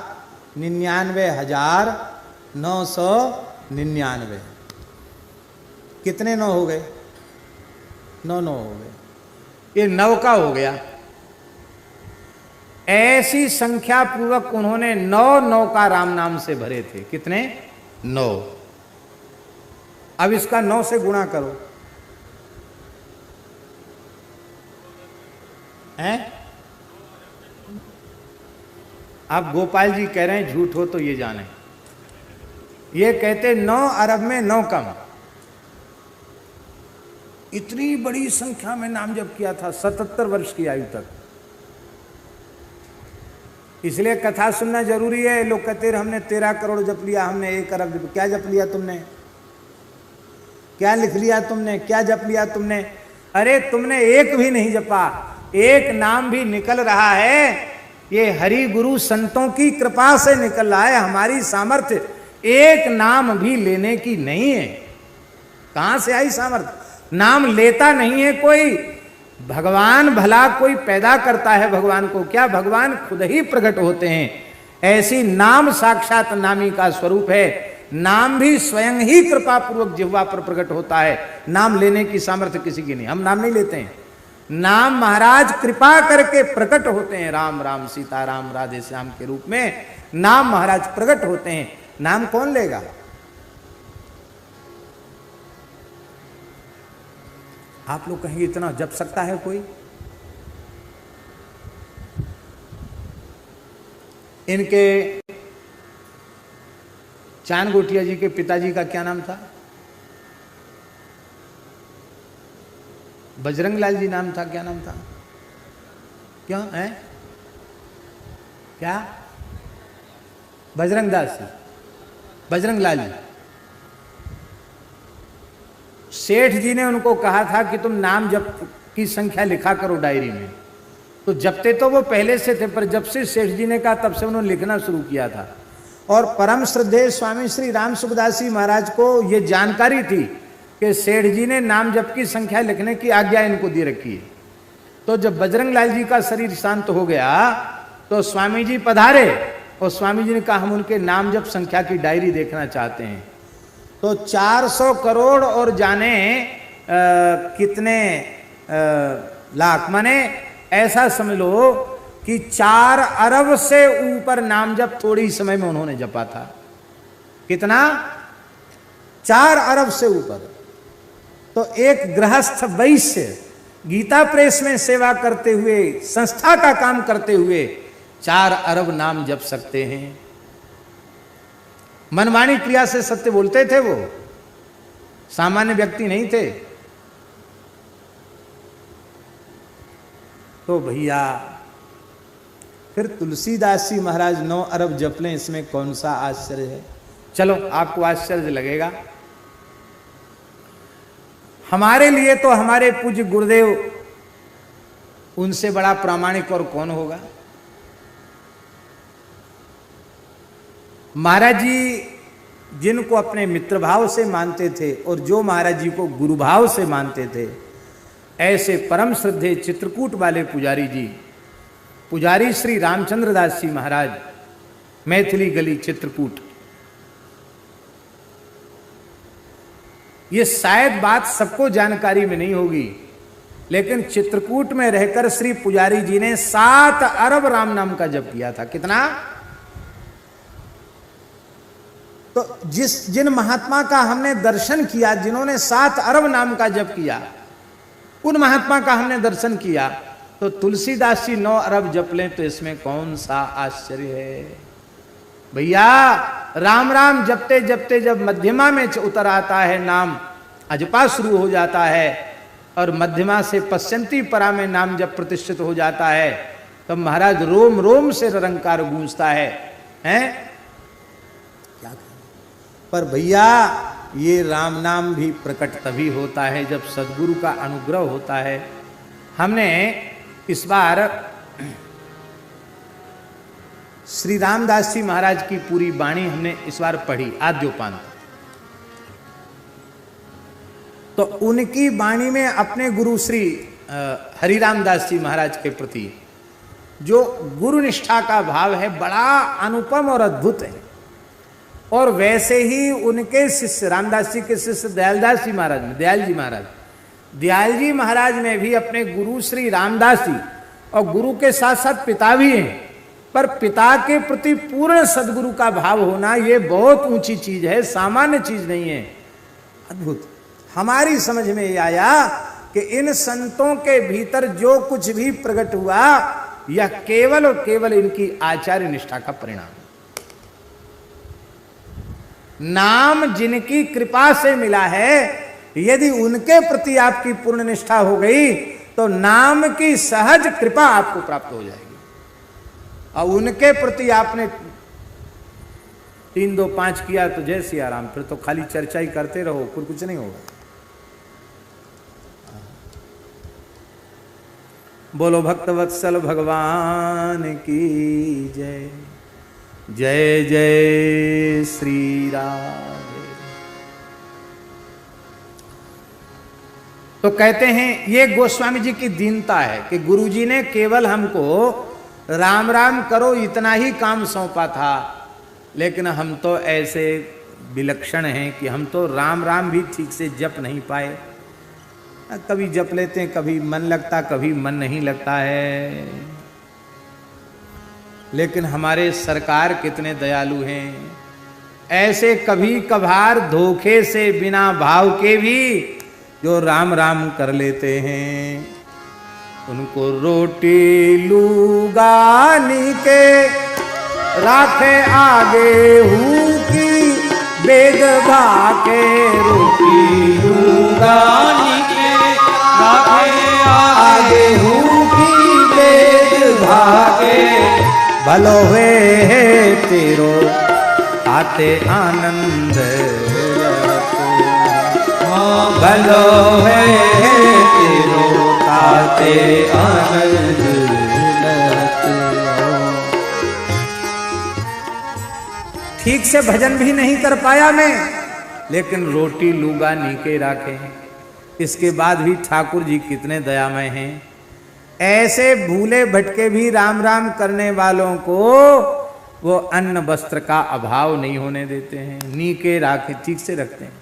99,999। कितने 9 हो गए? 9 हो गए। ये 9 का हो गया। ऐसी संख्या पूर्वक उन्होंने 9 का राम नाम से भरे थे। कितने? 9। अब इसका 9 से गुणा करो, हैं? अब गोपाल जी कह रहे हैं झूठ हो तो ये जाने, ये कहते 9 अरब में 9 कम। इतनी बड़ी संख्या में नाम जप किया था 77 वर्ष की आयु तक। इसलिए कथा सुनना जरूरी है। लोग कहते हमने 13 करोड़ जप लिया, हमने 1 अरब जप। क्या जप लिया तुमने? क्या लिख लिया तुमने? क्या जप लिया तुमने? अरे तुमने एक भी नहीं जपा, एक नाम भी निकल रहा है। ये हरि गुरु संतों की कृपा से निकल रहा है। हमारी सामर्थ्य एक नाम भी लेने की नहीं है। कहां से आई सामर्थ्य? नाम लेता नहीं है कोई, भगवान भला कोई पैदा करता है भगवान को। क्या भगवान खुद ही प्रकट होते हैं? ऐसी नाम साक्षात नामी का स्वरूप है। नाम भी स्वयं ही कृपा पूर्वक जिह्वा पर प्रकट होता है। नाम लेने की सामर्थ्य किसी की नहीं। हम नाम नहीं लेते हैं। नाम महाराज कृपा करके प्रकट होते हैं। राम राम सीताराम राधे श्याम के रूप में नाम महाराज प्रकट होते हैं। नाम कौन लेगा? आप लोग कहेंगे इतना जप सकता है कोई? इनके चांद गोटिया जी के पिताजी का क्या नाम था? बजरंग लाल जी नाम था। क्या नाम था? क्यों है? क्या? बजरंग दास जी, बजरंग लाल जी। सेठ जी ने उनको कहा था कि तुम नाम जप की संख्या लिखा करो डायरी में। तो जपते तो वो पहले से थे, पर जब से सेठ जी ने कहा तब से उन्होंने लिखना शुरू किया था। और परम श्रद्धेय स्वामी श्री राम सुखदास जी महाराज को ये जानकारी थी कि सेठ जी ने नाम जप की संख्या लिखने की आज्ञा इनको दे रखी है। तो जब बजरंग लाल जी का शरीर शांत हो गया तो स्वामी जी पधारे और स्वामी जी ने कहा हम उनके नाम जप संख्या की डायरी देखना चाहते हैं। तो 400 करोड़ और जाने कितने लाख, माने ऐसा समझ लो कि 4 अरब से ऊपर नाम जप थोड़ी ही समय में उन्होंने जपा था। कितना? 4 अरब से ऊपर। तो एक गृहस्थ वैश्य गीता प्रेस में सेवा करते हुए, संस्था का काम करते हुए 4 अरब नाम जप सकते हैं। मनमानी क्रिया से सत्य बोलते थे, वो सामान्य व्यक्ति नहीं थे। तो भैया फिर तुलसीदास जी महाराज 9 अरब जप लें, इसमें कौन सा आश्चर्य है? चलो आपको आश्चर्य लगेगा, हमारे लिए तो हमारे पूज्य गुरुदेव, उनसे बड़ा प्रामाणिक और कौन होगा। महाराज जी जिनको अपने मित्र भाव से मानते थे और जो महाराज जी को गुरु भाव से मानते थे, ऐसे परम श्रद्धेय चित्रकूट वाले पुजारी जी, पुजारी श्री रामचंद्र दास जी महाराज, मैथिली गली चित्रकूट। ये शायद बात सबको जानकारी में नहीं होगी, लेकिन चित्रकूट में रहकर श्री पुजारी जी ने 7 अरब राम नाम का जप किया था। कितना? तो जिन महात्मा का हमने दर्शन किया, जिन्होंने 7 अरब नाम का जप किया, उन महात्मा का हमने दर्शन किया, तो तुलसीदास जी 9 अरब जप लें तो इसमें कौन सा आश्चर्य है? भैया राम राम जपते जपते जब मध्यमा में उतर आता है नाम, अजपा शुरू हो जाता है और मध्यमा से पश्चंती परा में नाम जब प्रतिष्ठित हो जाता है, तब महाराज रोम रोम से रंकार गूंजता है, हैं? क्या पर भैया ये राम नाम भी प्रकट तभी होता है जब सदगुरु का अनुग्रह होता है। हमने इस बार श्री रामदास जी महाराज की पूरी वाणी हमने इस बार पढ़ी, आद्योपांत। तो उनकी वाणी में अपने गुरु श्री हरिराम दास जी महाराज के प्रति जो गुरु निष्ठा का भाव है, बड़ा अनुपम और अद्भुत है। और वैसे ही उनके शिष्य रामदास जी के शिष्य दयालदास जी महाराज में, दयाल जी महाराज में भी अपने गुरु श्री रामदास जी, और गुरु के साथ साथ पिता भी हैं, पर पिता के प्रति पूर्ण सदगुरु का भाव होना ये बहुत ऊंची चीज है, सामान्य चीज नहीं है, अद्भुत। हमारी समझ में ये आया कि इन संतों के भीतर जो कुछ भी प्रकट हुआ, यह केवल और केवल इनकी आचार्य निष्ठा का परिणाम। नाम जिनकी कृपा से मिला है, यदि उनके प्रति आपकी पूर्ण निष्ठा हो गई तो नाम की सहज कृपा आपको प्राप्त हो जाएगी। और उनके प्रति आपने 3 2 5 किया तो जय सिया राम, फिर तो खाली चर्चा ही करते रहो, फिर कुछ नहीं होगा। बोलो भक्तवत्सल भगवान की जय। जय जय श्री राधे। तो कहते हैं ये गोस्वामी जी की दीनता है कि गुरुजी ने केवल हमको राम राम करो इतना ही काम सौंपा था, लेकिन हम तो ऐसे विलक्षण हैं कि हम तो राम राम भी ठीक से जप नहीं पाए। कभी जप लेते हैं, कभी मन लगता, कभी मन नहीं लगता है। लेकिन हमारे सरकार कितने दयालु हैं, ऐसे कभी कभार धोखे से बिना भाव के भी जो राम राम कर लेते हैं, उनको रोटी लुगानी के राखे आगे हूँ की बेद भाके। रोटी लुगानी के राखे आगे हूँ की बेद भाके। भलो है तेरो आते आनंद, भलो है तेरो आते आनंद। ठीक से भजन भी नहीं कर पाया मैं, लेकिन रोटी लूगा नीके राखे। इसके बाद भी ठाकुर जी कितने दयामय हैं, ऐसे भूले भटके भी राम राम करने वालों को वो अन्न वस्त्र का अभाव नहीं होने देते हैं, नीके राखे ठीक से रखते हैं।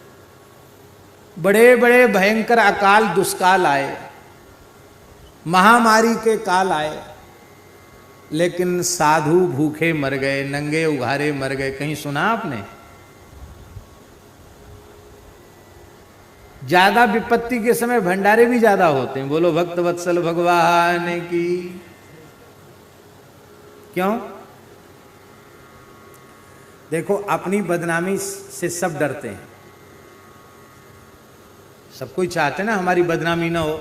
बड़े बड़े भयंकर अकाल दुष्काल आए, महामारी के काल आए, लेकिन साधु भूखे मर गए, नंगे उघारे मर गए। कहीं सुना आपने? ज्यादा विपत्ति के समय भंडारे भी ज्यादा होते हैं। बोलो भक्त वत्सल भगवान की। क्यों? देखो अपनी बदनामी से सब डरते हैं, सब कोई चाहते हैं ना हमारी बदनामी ना हो,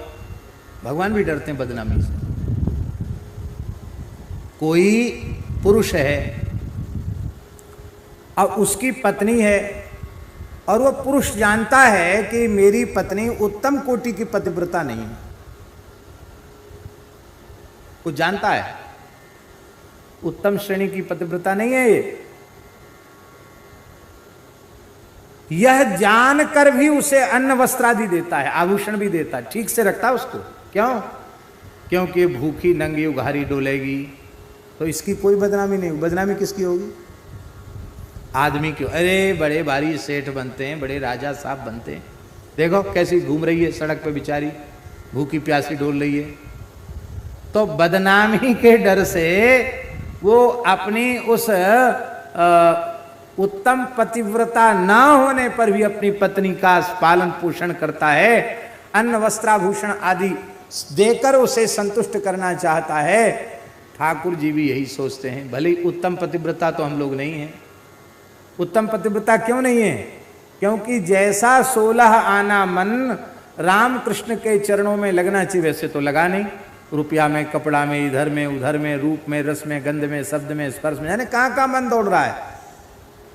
भगवान भी डरते हैं बदनामी से। कोई पुरुष है अब उसकी पत्नी है और वह पुरुष जानता है कि मेरी पत्नी उत्तम कोटि की पतिव्रता नहीं है, वो जानता है उत्तम श्रेणी की पतिव्रता नहीं है ये, यह जानकर भी उसे अन्न वस्त्र आदि देता है, आभूषण भी देता है, ठीक से रखता है उसको। क्यों? क्योंकि भूखी नंगी उघारी डोलेगी तो इसकी कोई बदनामी नहीं। बदनामी किसकी होगी? आदमी क्यों? अरे बड़े भारी सेठ बनते हैं, बड़े राजा साहब बनते हैं, देखो कैसी घूम रही है सड़क पे बेचारी, भूखी प्यासी डोल रही है। तो बदनामी के डर से वो अपनी उस उत्तम पतिव्रता न होने पर भी अपनी पत्नी का पालन पोषण करता है, अन्न वस्त्राभूषण आदि देकर उसे संतुष्ट करना चाहता है। ठाकुर जी भी यही सोचते हैं। भले उत्तम पतिव्रता तो हम लोग नहीं हैं। उत्तम पतिव्रता क्यों नहीं है? क्योंकि जैसा 16 आना मन राम कृष्ण के चरणों में लगना चाहिए वैसे तो लगा नहीं। रुपया में, कपड़ा में, इधर में, उधर में, रूप में, रस में, गंध में, शब्द में, स्पर्श में, यानी कहाँ कहाँ मन दौड़ रहा है।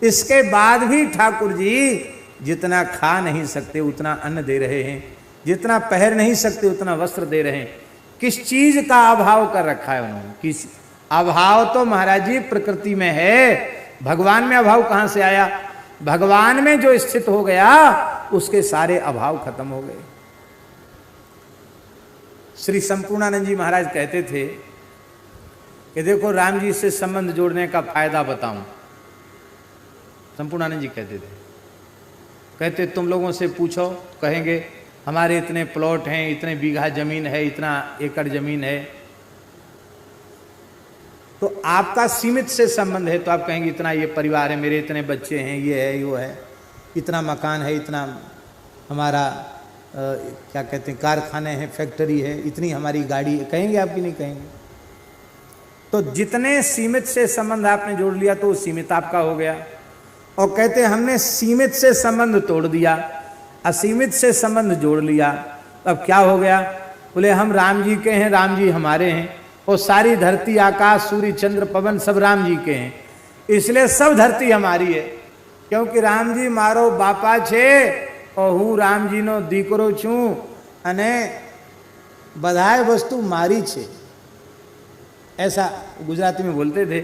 इसके बाद भी ठाकुर जी जितना खा नहीं सकते उतना अन्न दे रहे हैं, जितना पहन नहीं सकते उतना वस्त्र दे रहे हैं। किस चीज का अभाव कर रखा है उन्होंने? किस अभाव तो महाराज जी प्रकृति में है, भगवान में अभाव कहां से आया? भगवान में जो स्थित हो गया उसके सारे अभाव खत्म हो गए। श्री संपूर्णानंद जी महाराज कहते थे कि देखो राम जी से संबंध जोड़ने का फायदा बताऊं। संपूर्णानंद जी कहते तुम लोगों से पूछो, कहेंगे हमारे इतने प्लॉट हैं, इतने बीघा जमीन है, इतना एकड़ जमीन है, तो आपका सीमित से संबंध है तो आप कहेंगे इतना ये परिवार है, मेरे इतने बच्चे हैं, ये है, वो है, इतना मकान है, इतना हमारा क्या कहते हैं कारखाने हैं, फैक्ट्री है, इतनी हमारी गाड़ी है, कहेंगे आप कि नहीं कहेंगे? तो जितने सीमित से संबंध आपने जोड़ लिया तो वो सीमित आपका हो गया। और कहते हमने सीमित से संबंध तोड़ दिया, असीमित से संबंध जोड़ लिया, अब क्या हो गया? बोले हम राम जी के हैं, राम जी हमारे हैं, और सारी धरती, आकाश, सूर्य, चंद्र, पवन सब राम जी के हैं, इसलिए सब धरती हमारी है। क्योंकि राम जी मारो बापा छे और हूँ राम जी नो दीकरो छूं अने बधाए वस्तु मारी छे, ऐसा गुजराती में बोलते थे।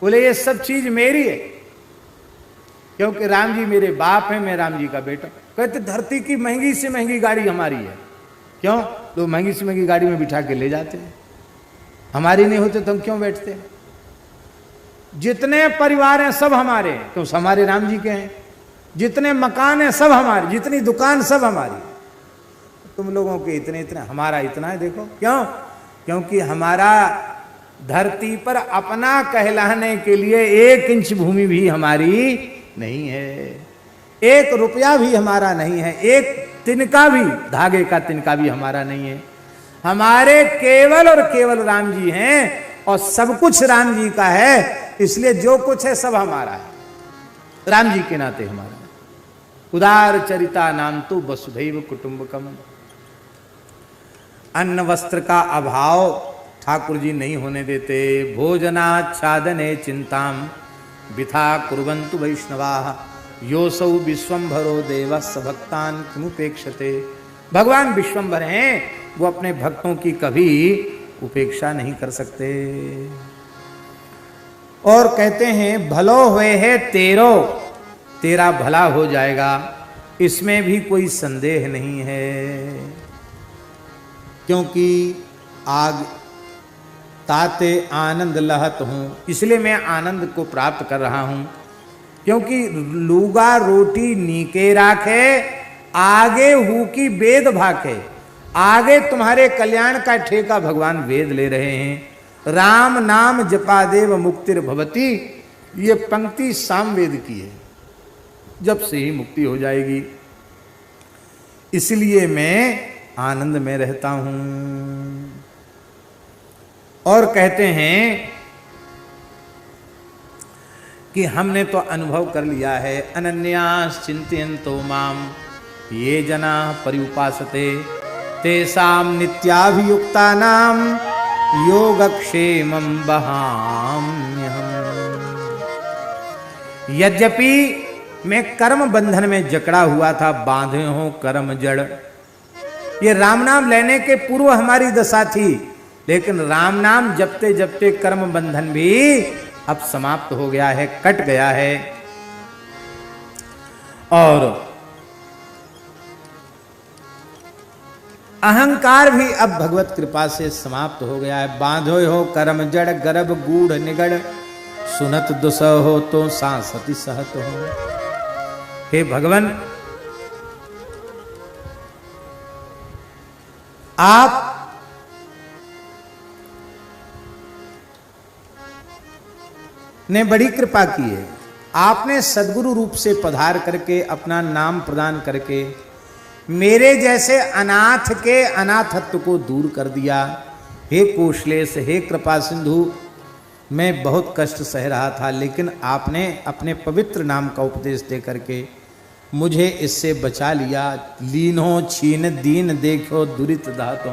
बोले ये सब चीज मेरी है क्योंकि राम जी मेरे बाप हैं, मैं राम जी का बेटा। कहते धरती की महंगी से महंगी गाड़ी हमारी है। क्यों? तो महंगी से महंगी गाड़ी में बिठा के ले जाते हैं, हमारी नहीं होते तो हम क्यों बैठते? जितने परिवार हैं सब हमारे हैं, तो हमारे राम जी के हैं। जितने मकान हैं सब हमारे, जितनी दुकान सब हमारी। तुम लोगों के इतने इतने, हमारा इतना है। देखो क्यों? क्योंकि हमारा धरती पर अपना कहलाने के लिए 1 इंच भूमि भी हमारी नहीं है, 1 रुपया भी हमारा नहीं है, 1 तिनका भी, धागे का तिनका भी हमारा नहीं है। हमारे केवल और केवल राम जी हैं और सब कुछ राम जी का है, इसलिए जो कुछ है सब हमारा है, राम जी के नाते हमारा। उदार चरिता नाम तो वसुधैव कुटुंबकम। अन्न वस्त्र का अभाव ठाकुर जी नहीं होने देते। भोजनाच्छादने चिंताम विथा कुर्वन्तु वैष्णवाः योसौ विश्वम्भरो देवः भक्तान् किमुपेक्षते। भगवान विश्वम्भर हैं, वो अपने भक्तों की कभी उपेक्षा नहीं कर सकते। और कहते हैं भलो हुए है तेरो, तेरा भला हो जाएगा, इसमें भी कोई संदेह नहीं है। क्योंकि आग ताते आनंद लहत हूं, इसलिए मैं आनंद को प्राप्त कर रहा हूं। क्योंकि लूगा रोटी नीके राखे, आगे हु की वेद भाखे। आगे तुम्हारे कल्याण का ठेका भगवान वेद ले रहे हैं। राम नाम जपा देव मुक्तिर भवती, ये पंक्ति सामवेद की है, जब से ही मुक्ति हो जाएगी। इसलिए मैं आनंद में रहता हूं। और कहते हैं कि हमने तो अनुभव कर लिया है। अनन्यास चिंतयन्तो माम ये जना पर्युपासते तेषां नित्याभियुक्तानां योगक्षेमं वहाम्यहम्। यद्यपि मैं कर्म बंधन में जकड़ा हुआ था, बांधे हो कर्म जड़, ये राम नाम लेने के पूर्व हमारी दशा थी, लेकिन राम नाम जपते जपते कर्म बंधन भी अब समाप्त हो गया है, कट गया है। और अहंकार भी अब भगवत कृपा से समाप्त हो गया है। बांधो हो कर्म जड़ गर्भ गूढ़ निगड़, सुनत दुसह हो तो सांसति सहत हो। हे भगवान, आप ने बड़ी कृपा की है। आपने सद्गुरु रूप से पधार करके अपना नाम प्रदान करके मेरे जैसे अनाथ के अनाथत्व को दूर कर दिया। हे कोशलेश, हे कृपा सिंधु, मैं बहुत कष्ट सह रहा था, लेकिन आपने अपने पवित्र नाम का उपदेश दे करके मुझे इससे बचा लिया। लीनो छीन दीन देखो दुरित दातो,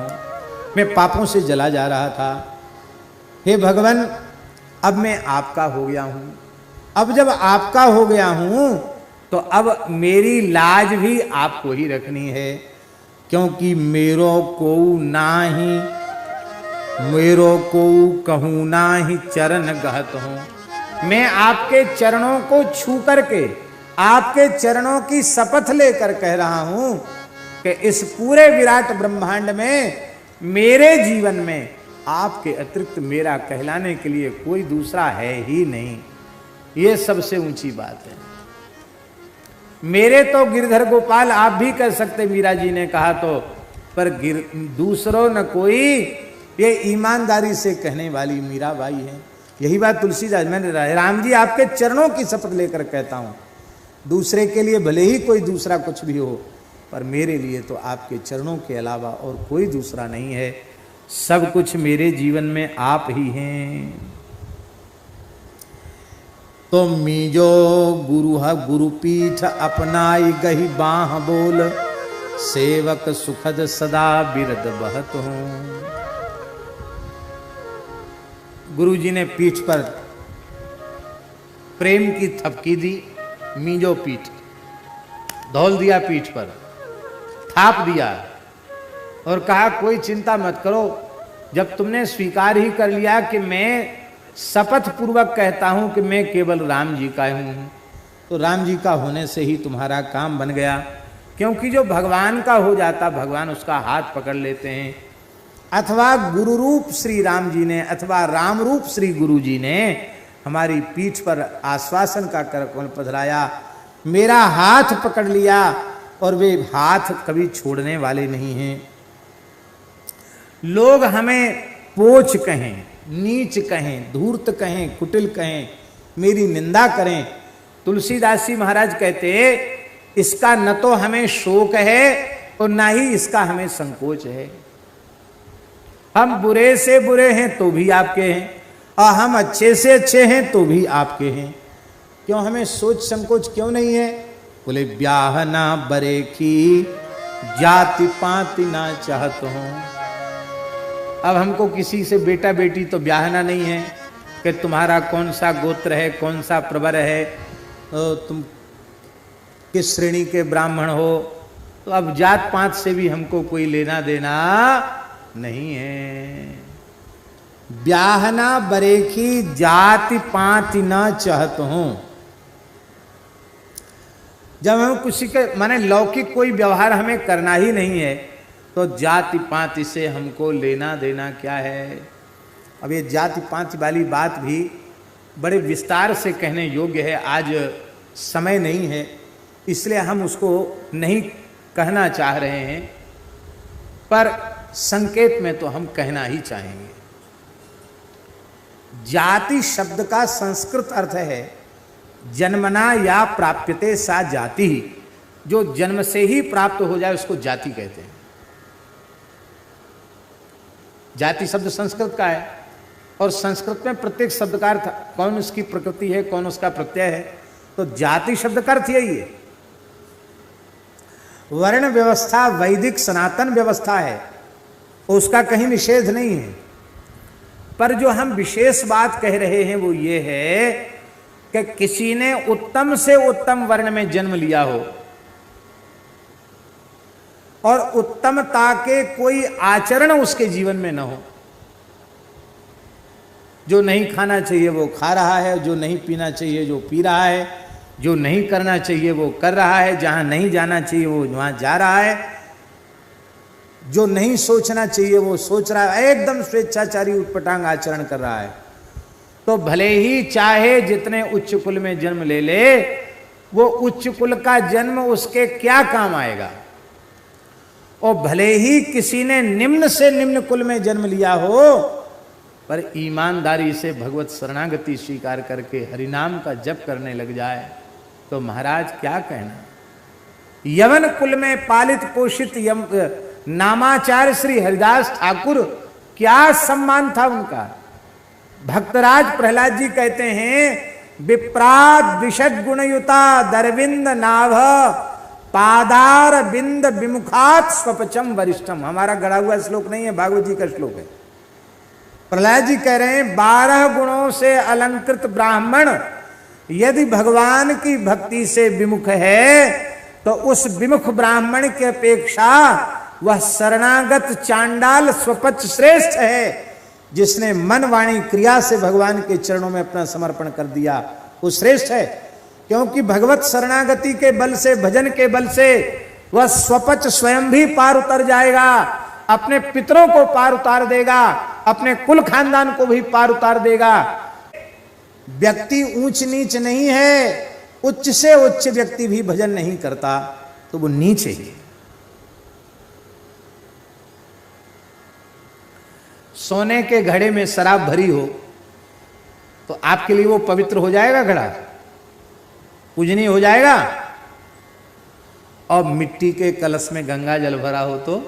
मैं पापों से जला जा रहा था। हे भगवान, अब मैं आपका हो गया हूं। अब जब आपका हो गया हूं तो अब मेरी लाज भी आपको ही रखनी है, क्योंकि मेरो को नाही, मेरो को कहूं नाही चरण गहत हूं। मैं आपके चरणों को छू करके, आपके चरणों की शपथ लेकर कह रहा हूं कि इस पूरे विराट ब्रह्मांड में, मेरे जीवन में आपके अतिरिक्त मेरा कहलाने के लिए कोई दूसरा है ही नहीं। ये सबसे ऊंची बात है। मेरे तो गिरधर गोपाल आप भी कह सकते, मीरा जी ने कहा तो, पर दूसरों न कोई, ये ईमानदारी से कहने वाली मीराबाई है। यही बात तुलसीदास, मैंने राम जी आपके चरणों की शपथ लेकर कहता हूं, दूसरे के लिए भले ही कोई दूसरा कुछ भी हो, पर मेरे लिए तो आपके चरणों के अलावा और कोई दूसरा नहीं है। सब कुछ मेरे जीवन में आप ही हैं। तो मीजो गुरु गुरुपीठ अपनाई गही बाह बोल, सेवक सुखद सदा बिरद बहत हूं। गुरु जी ने पीठ पर प्रेम की थपकी दी, मीजो पीठ, धौल दिया पीठ पर, थाप दिया और कहा कोई चिंता मत करो, जब तुमने स्वीकार ही कर लिया कि मैं शपथ पूर्वक कहता हूं कि मैं केवल राम जी का हूं, तो राम जी का होने से ही तुम्हारा काम बन गया। क्योंकि जो भगवान का हो जाता, भगवान उसका हाथ पकड़ लेते हैं। अथवा गुरु रूप श्री राम जी ने, अथवा राम रूप श्री गुरु जी ने हमारी पीठ पर आश्वासन का करकमल पधराया, मेरा हाथ पकड़ लिया, और वे हाथ कभी छोड़ने वाले नहीं हैं। लोग हमें पोच कहें, नीच कहें, धूर्त कहें, कुटिल कहें, मेरी निंदा करें, तुलसीदास जी महाराज कहते इसका न तो हमें शोक है और ना ही इसका हमें संकोच है। हम बुरे से बुरे हैं तो भी आपके हैं, और हम अच्छे से अच्छे हैं तो भी आपके हैं। क्यों हमें सोच संकोच क्यों नहीं है? बोले ब्याह ना बरे की जाति पाति ना चाहत हूं। अब हमको किसी से बेटा बेटी तो ब्याहना नहीं है कि तुम्हारा कौन सा गोत्र है, कौन सा प्रवर है, तो तुम किस श्रेणी के ब्राह्मण हो, तो अब जात पात से भी हमको कोई लेना देना नहीं है। ब्याहना बरेखी जाति पाति न चाहत हूं। जब हम किसी के माने लौकिक कोई व्यवहार हमें करना ही नहीं है, तो जाति पाति से हमको लेना देना क्या है? अब ये जाति पाति वाली बात भी बड़े विस्तार से कहने योग्य है, आज समय नहीं है, इसलिए हम उसको नहीं कहना चाह रहे हैं, पर संकेत में तो हम कहना ही चाहेंगे। जाति शब्द का संस्कृत अर्थ है जन्मना या प्राप्यते सा जाति। जो जन्म से ही प्राप्त हो जाए उसको जाति कहते हैं। जाति शब्द संस्कृत का है, और संस्कृत में प्रत्येक शब्द का अर्थ कौन उसकी प्रकृति है, कौन उसका प्रत्यय है, तो जाति शब्द का अर्थ यही है। वर्ण व्यवस्था वैदिक सनातन व्यवस्था है, उसका कहीं निषेध नहीं है, पर जो हम विशेष बात कह रहे हैं वो ये है कि किसी ने उत्तम से उत्तम वर्ण में जन्म लिया हो और उत्तमता के कोई आचरण उसके जीवन में न हो, जो नहीं खाना चाहिए वो खा रहा है, जो नहीं पीना चाहिए जो पी रहा है, जो नहीं करना चाहिए वो कर रहा है, जहां नहीं जाना चाहिए वो वहां जा रहा है, जो नहीं सोचना चाहिए वो सोच रहा है, एकदम स्वेच्छाचारी उटपटांग आचरण कर रहा है, तो भले ही चाहे जितने उच्च कुल में जन्म ले ले, वो उच्च कुल का जन्म उसके क्या काम आएगा। और भले ही किसी ने निम्न से निम्न कुल में जन्म लिया हो, पर ईमानदारी से भगवत शरणागति स्वीकार करके हरिनाम का जप करने लग जाए तो महाराज क्या कहना। यवन कुल में पालित पोषित नामाचार्य श्री हरिदास ठाकुर, क्या सम्मान था उनका। भक्तराज प्रहलाद जी कहते हैं, विप्राद विशद गुणयुता दरविंद नाभ पादार बिंद विमुखात स्वपचम वरिष्ठम। हमारा गढ़ा हुआ श्लोक नहीं है, भागवत जी का श्लोक है। प्रहलाद जी कह रहे हैं 12 गुणों से अलंकृत ब्राह्मण यदि भगवान की भक्ति से विमुख है तो उस विमुख ब्राह्मण की अपेक्षा वह शरणागत चांडाल स्वपच श्रेष्ठ है, जिसने मन वाणी क्रिया से भगवान के चरणों में अपना समर्पण कर दिया, वो श्रेष्ठ है। क्योंकि भगवत शरणागति के बल से, भजन के बल से वह स्वपच स्वयं भी पार उतर जाएगा, अपने पितरों को पार उतार देगा, अपने कुल खानदान को भी पार उतार देगा। व्यक्ति ऊंच नीच नहीं है, उच्च से उच्च व्यक्ति भी भजन नहीं करता तो वो नीच है। सोने के घड़े में शराब भरी हो तो आपके लिए वो पवित्र हो जाएगा घड़ा, पूजनीय हो जाएगा। और मिट्टी के कलश में गंगा जल भरा हो तो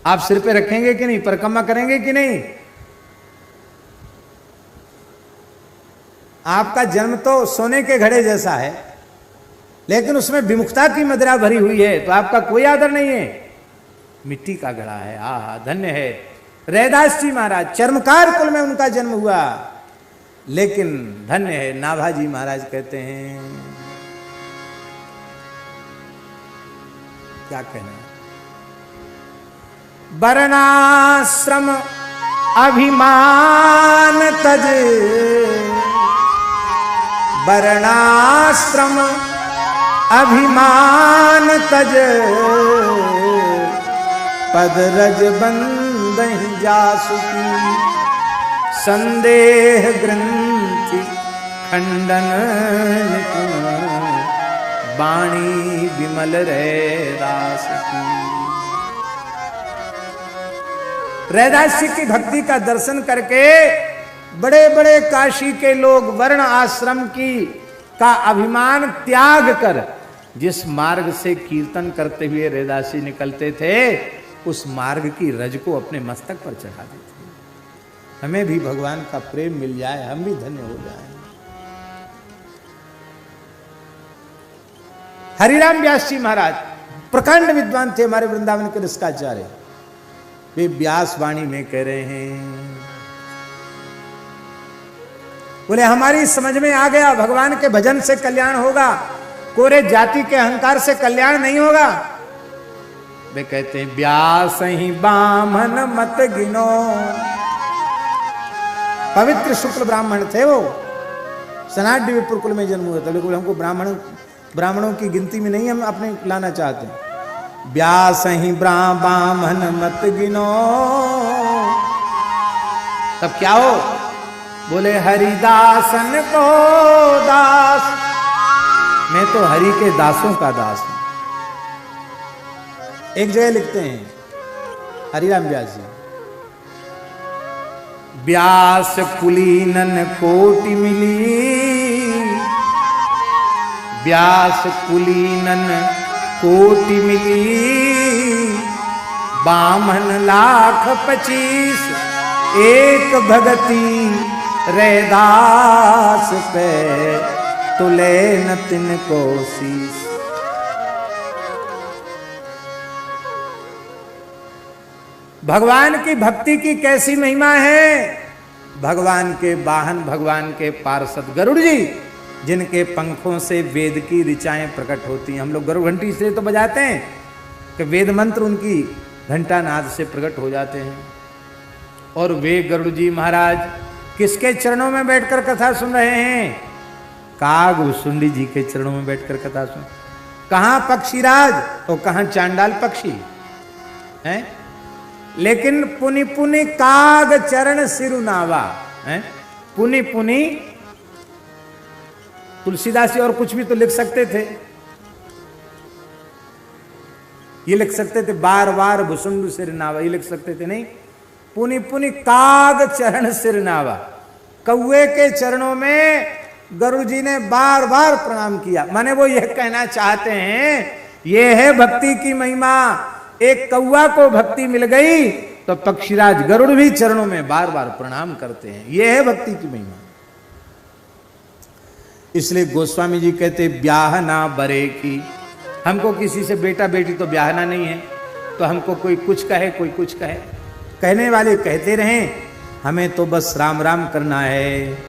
आप सिर पे रखेंगे कि नहीं, परिक्रमा करेंगे कि नहीं। आपका जन्म तो सोने के घड़े जैसा है, लेकिन उसमें विमुखता की मदिरा भरी हुई है, तो आपका कोई आदर नहीं है। मिट्टी का घड़ा है, आहा धन्य है। रैदास जी महाराज चर्मकार कुल में उनका जन्म हुआ, लेकिन धन्य है। नाभाजी महाराज कहते हैं, क्या कहना है, वर्णाश्रम अभिमान तज, वर्णाश्रम अभिमान तज, पद रज बंदहि जासुकी, संदेह ग्रंथि खंडन वाणी विमल रैदास की। रैदास जी की भक्ति का दर्शन करके बड़े बड़े काशी के लोग वर्ण आश्रम की का अभिमान त्याग कर जिस मार्ग से कीर्तन करते हुए रैदास जी निकलते थे, उस मार्ग की रज को अपने मस्तक पर चढ़ा देते। हमें भी भगवान का प्रेम मिल जाए, हम भी धन्य हो जाएं। हरिराम व्यास जी महाराज प्रकांड विद्वान थे, हमारे वृंदावन के रसिकाचार्य। वे व्यास वाणी में कह रहे हैं, बोले हमारी समझ में आ गया, भगवान के भजन से कल्याण होगा, कोरे जाति के अहंकार से कल्याण नहीं होगा। वे कहते हैं, व्यास ही बामन मत गिनो। पवित्र शुक्ल ब्राह्मण थे वो, सनाड्य विप्र कुल में जन्म हुए थे, लेकिन हमको ब्राह्मणों की गिनती में नहीं हम अपने लाना चाहते। व्यास ही बामन मत गिनो, तब क्या हो, बोले हरिदासन को दास, मैं तो हरि के दासों का दास हूं। एक जगह लिखते हैं हरिराम व्यास जी, व्यास कुलीनन कोटि मिली, व्यास कुलीनन कोटि मिली, 52 लाख 25 एक भगति रैदास पे तुले न तिनको शीस। भगवान की भक्ति की कैसी महिमा है। भगवान के वाहन, भगवान के पार्षद गरुड़ जी, जिनके पंखों से वेद की ऋचाएं प्रकट होती हैं। हम लोग गरुड़ घंटी इसलिए तो बजाते हैं कि वेद मंत्र उनकी घंटा नाद से प्रकट हो जाते हैं। और वे गरुड़ जी महाराज किसके चरणों में बैठकर कथा सुन रहे हैं? कागभुसुंडी जी के चरणों में बैठकर कथा सुन। कहां पक्षीराज और कहां चांडाल पक्षी हैं, लेकिन पुनि पुनि काग चरण सिरुनावा है। पुनि पुनि तुलसीदास और कुछ भी तो लिख सकते थे, ये लिख सकते थे बार बार भुसुंडु सिरनावा, ये लिख सकते थे। नहीं, पुनि पुनि काग चरण सिरनावा, कौवे के चरणों में गरुड़ जी ने बार बार प्रणाम किया। माने वो यह कहना चाहते हैं, ये है भक्ति की महिमा। एक कौवा को भक्ति मिल गई तो पक्षीराज गरुड़ भी चरणों में बार बार प्रणाम करते हैं। यह है भक्ति की महिमा। इसलिए गोस्वामी जी कहते ब्याह ना बरे की। हमको किसी से बेटा बेटी तो ब्याहना नहीं है, तो हमको कोई कुछ कहे कोई कुछ कहे, कहने वाले कहते रहें, हमें तो बस राम राम करना है।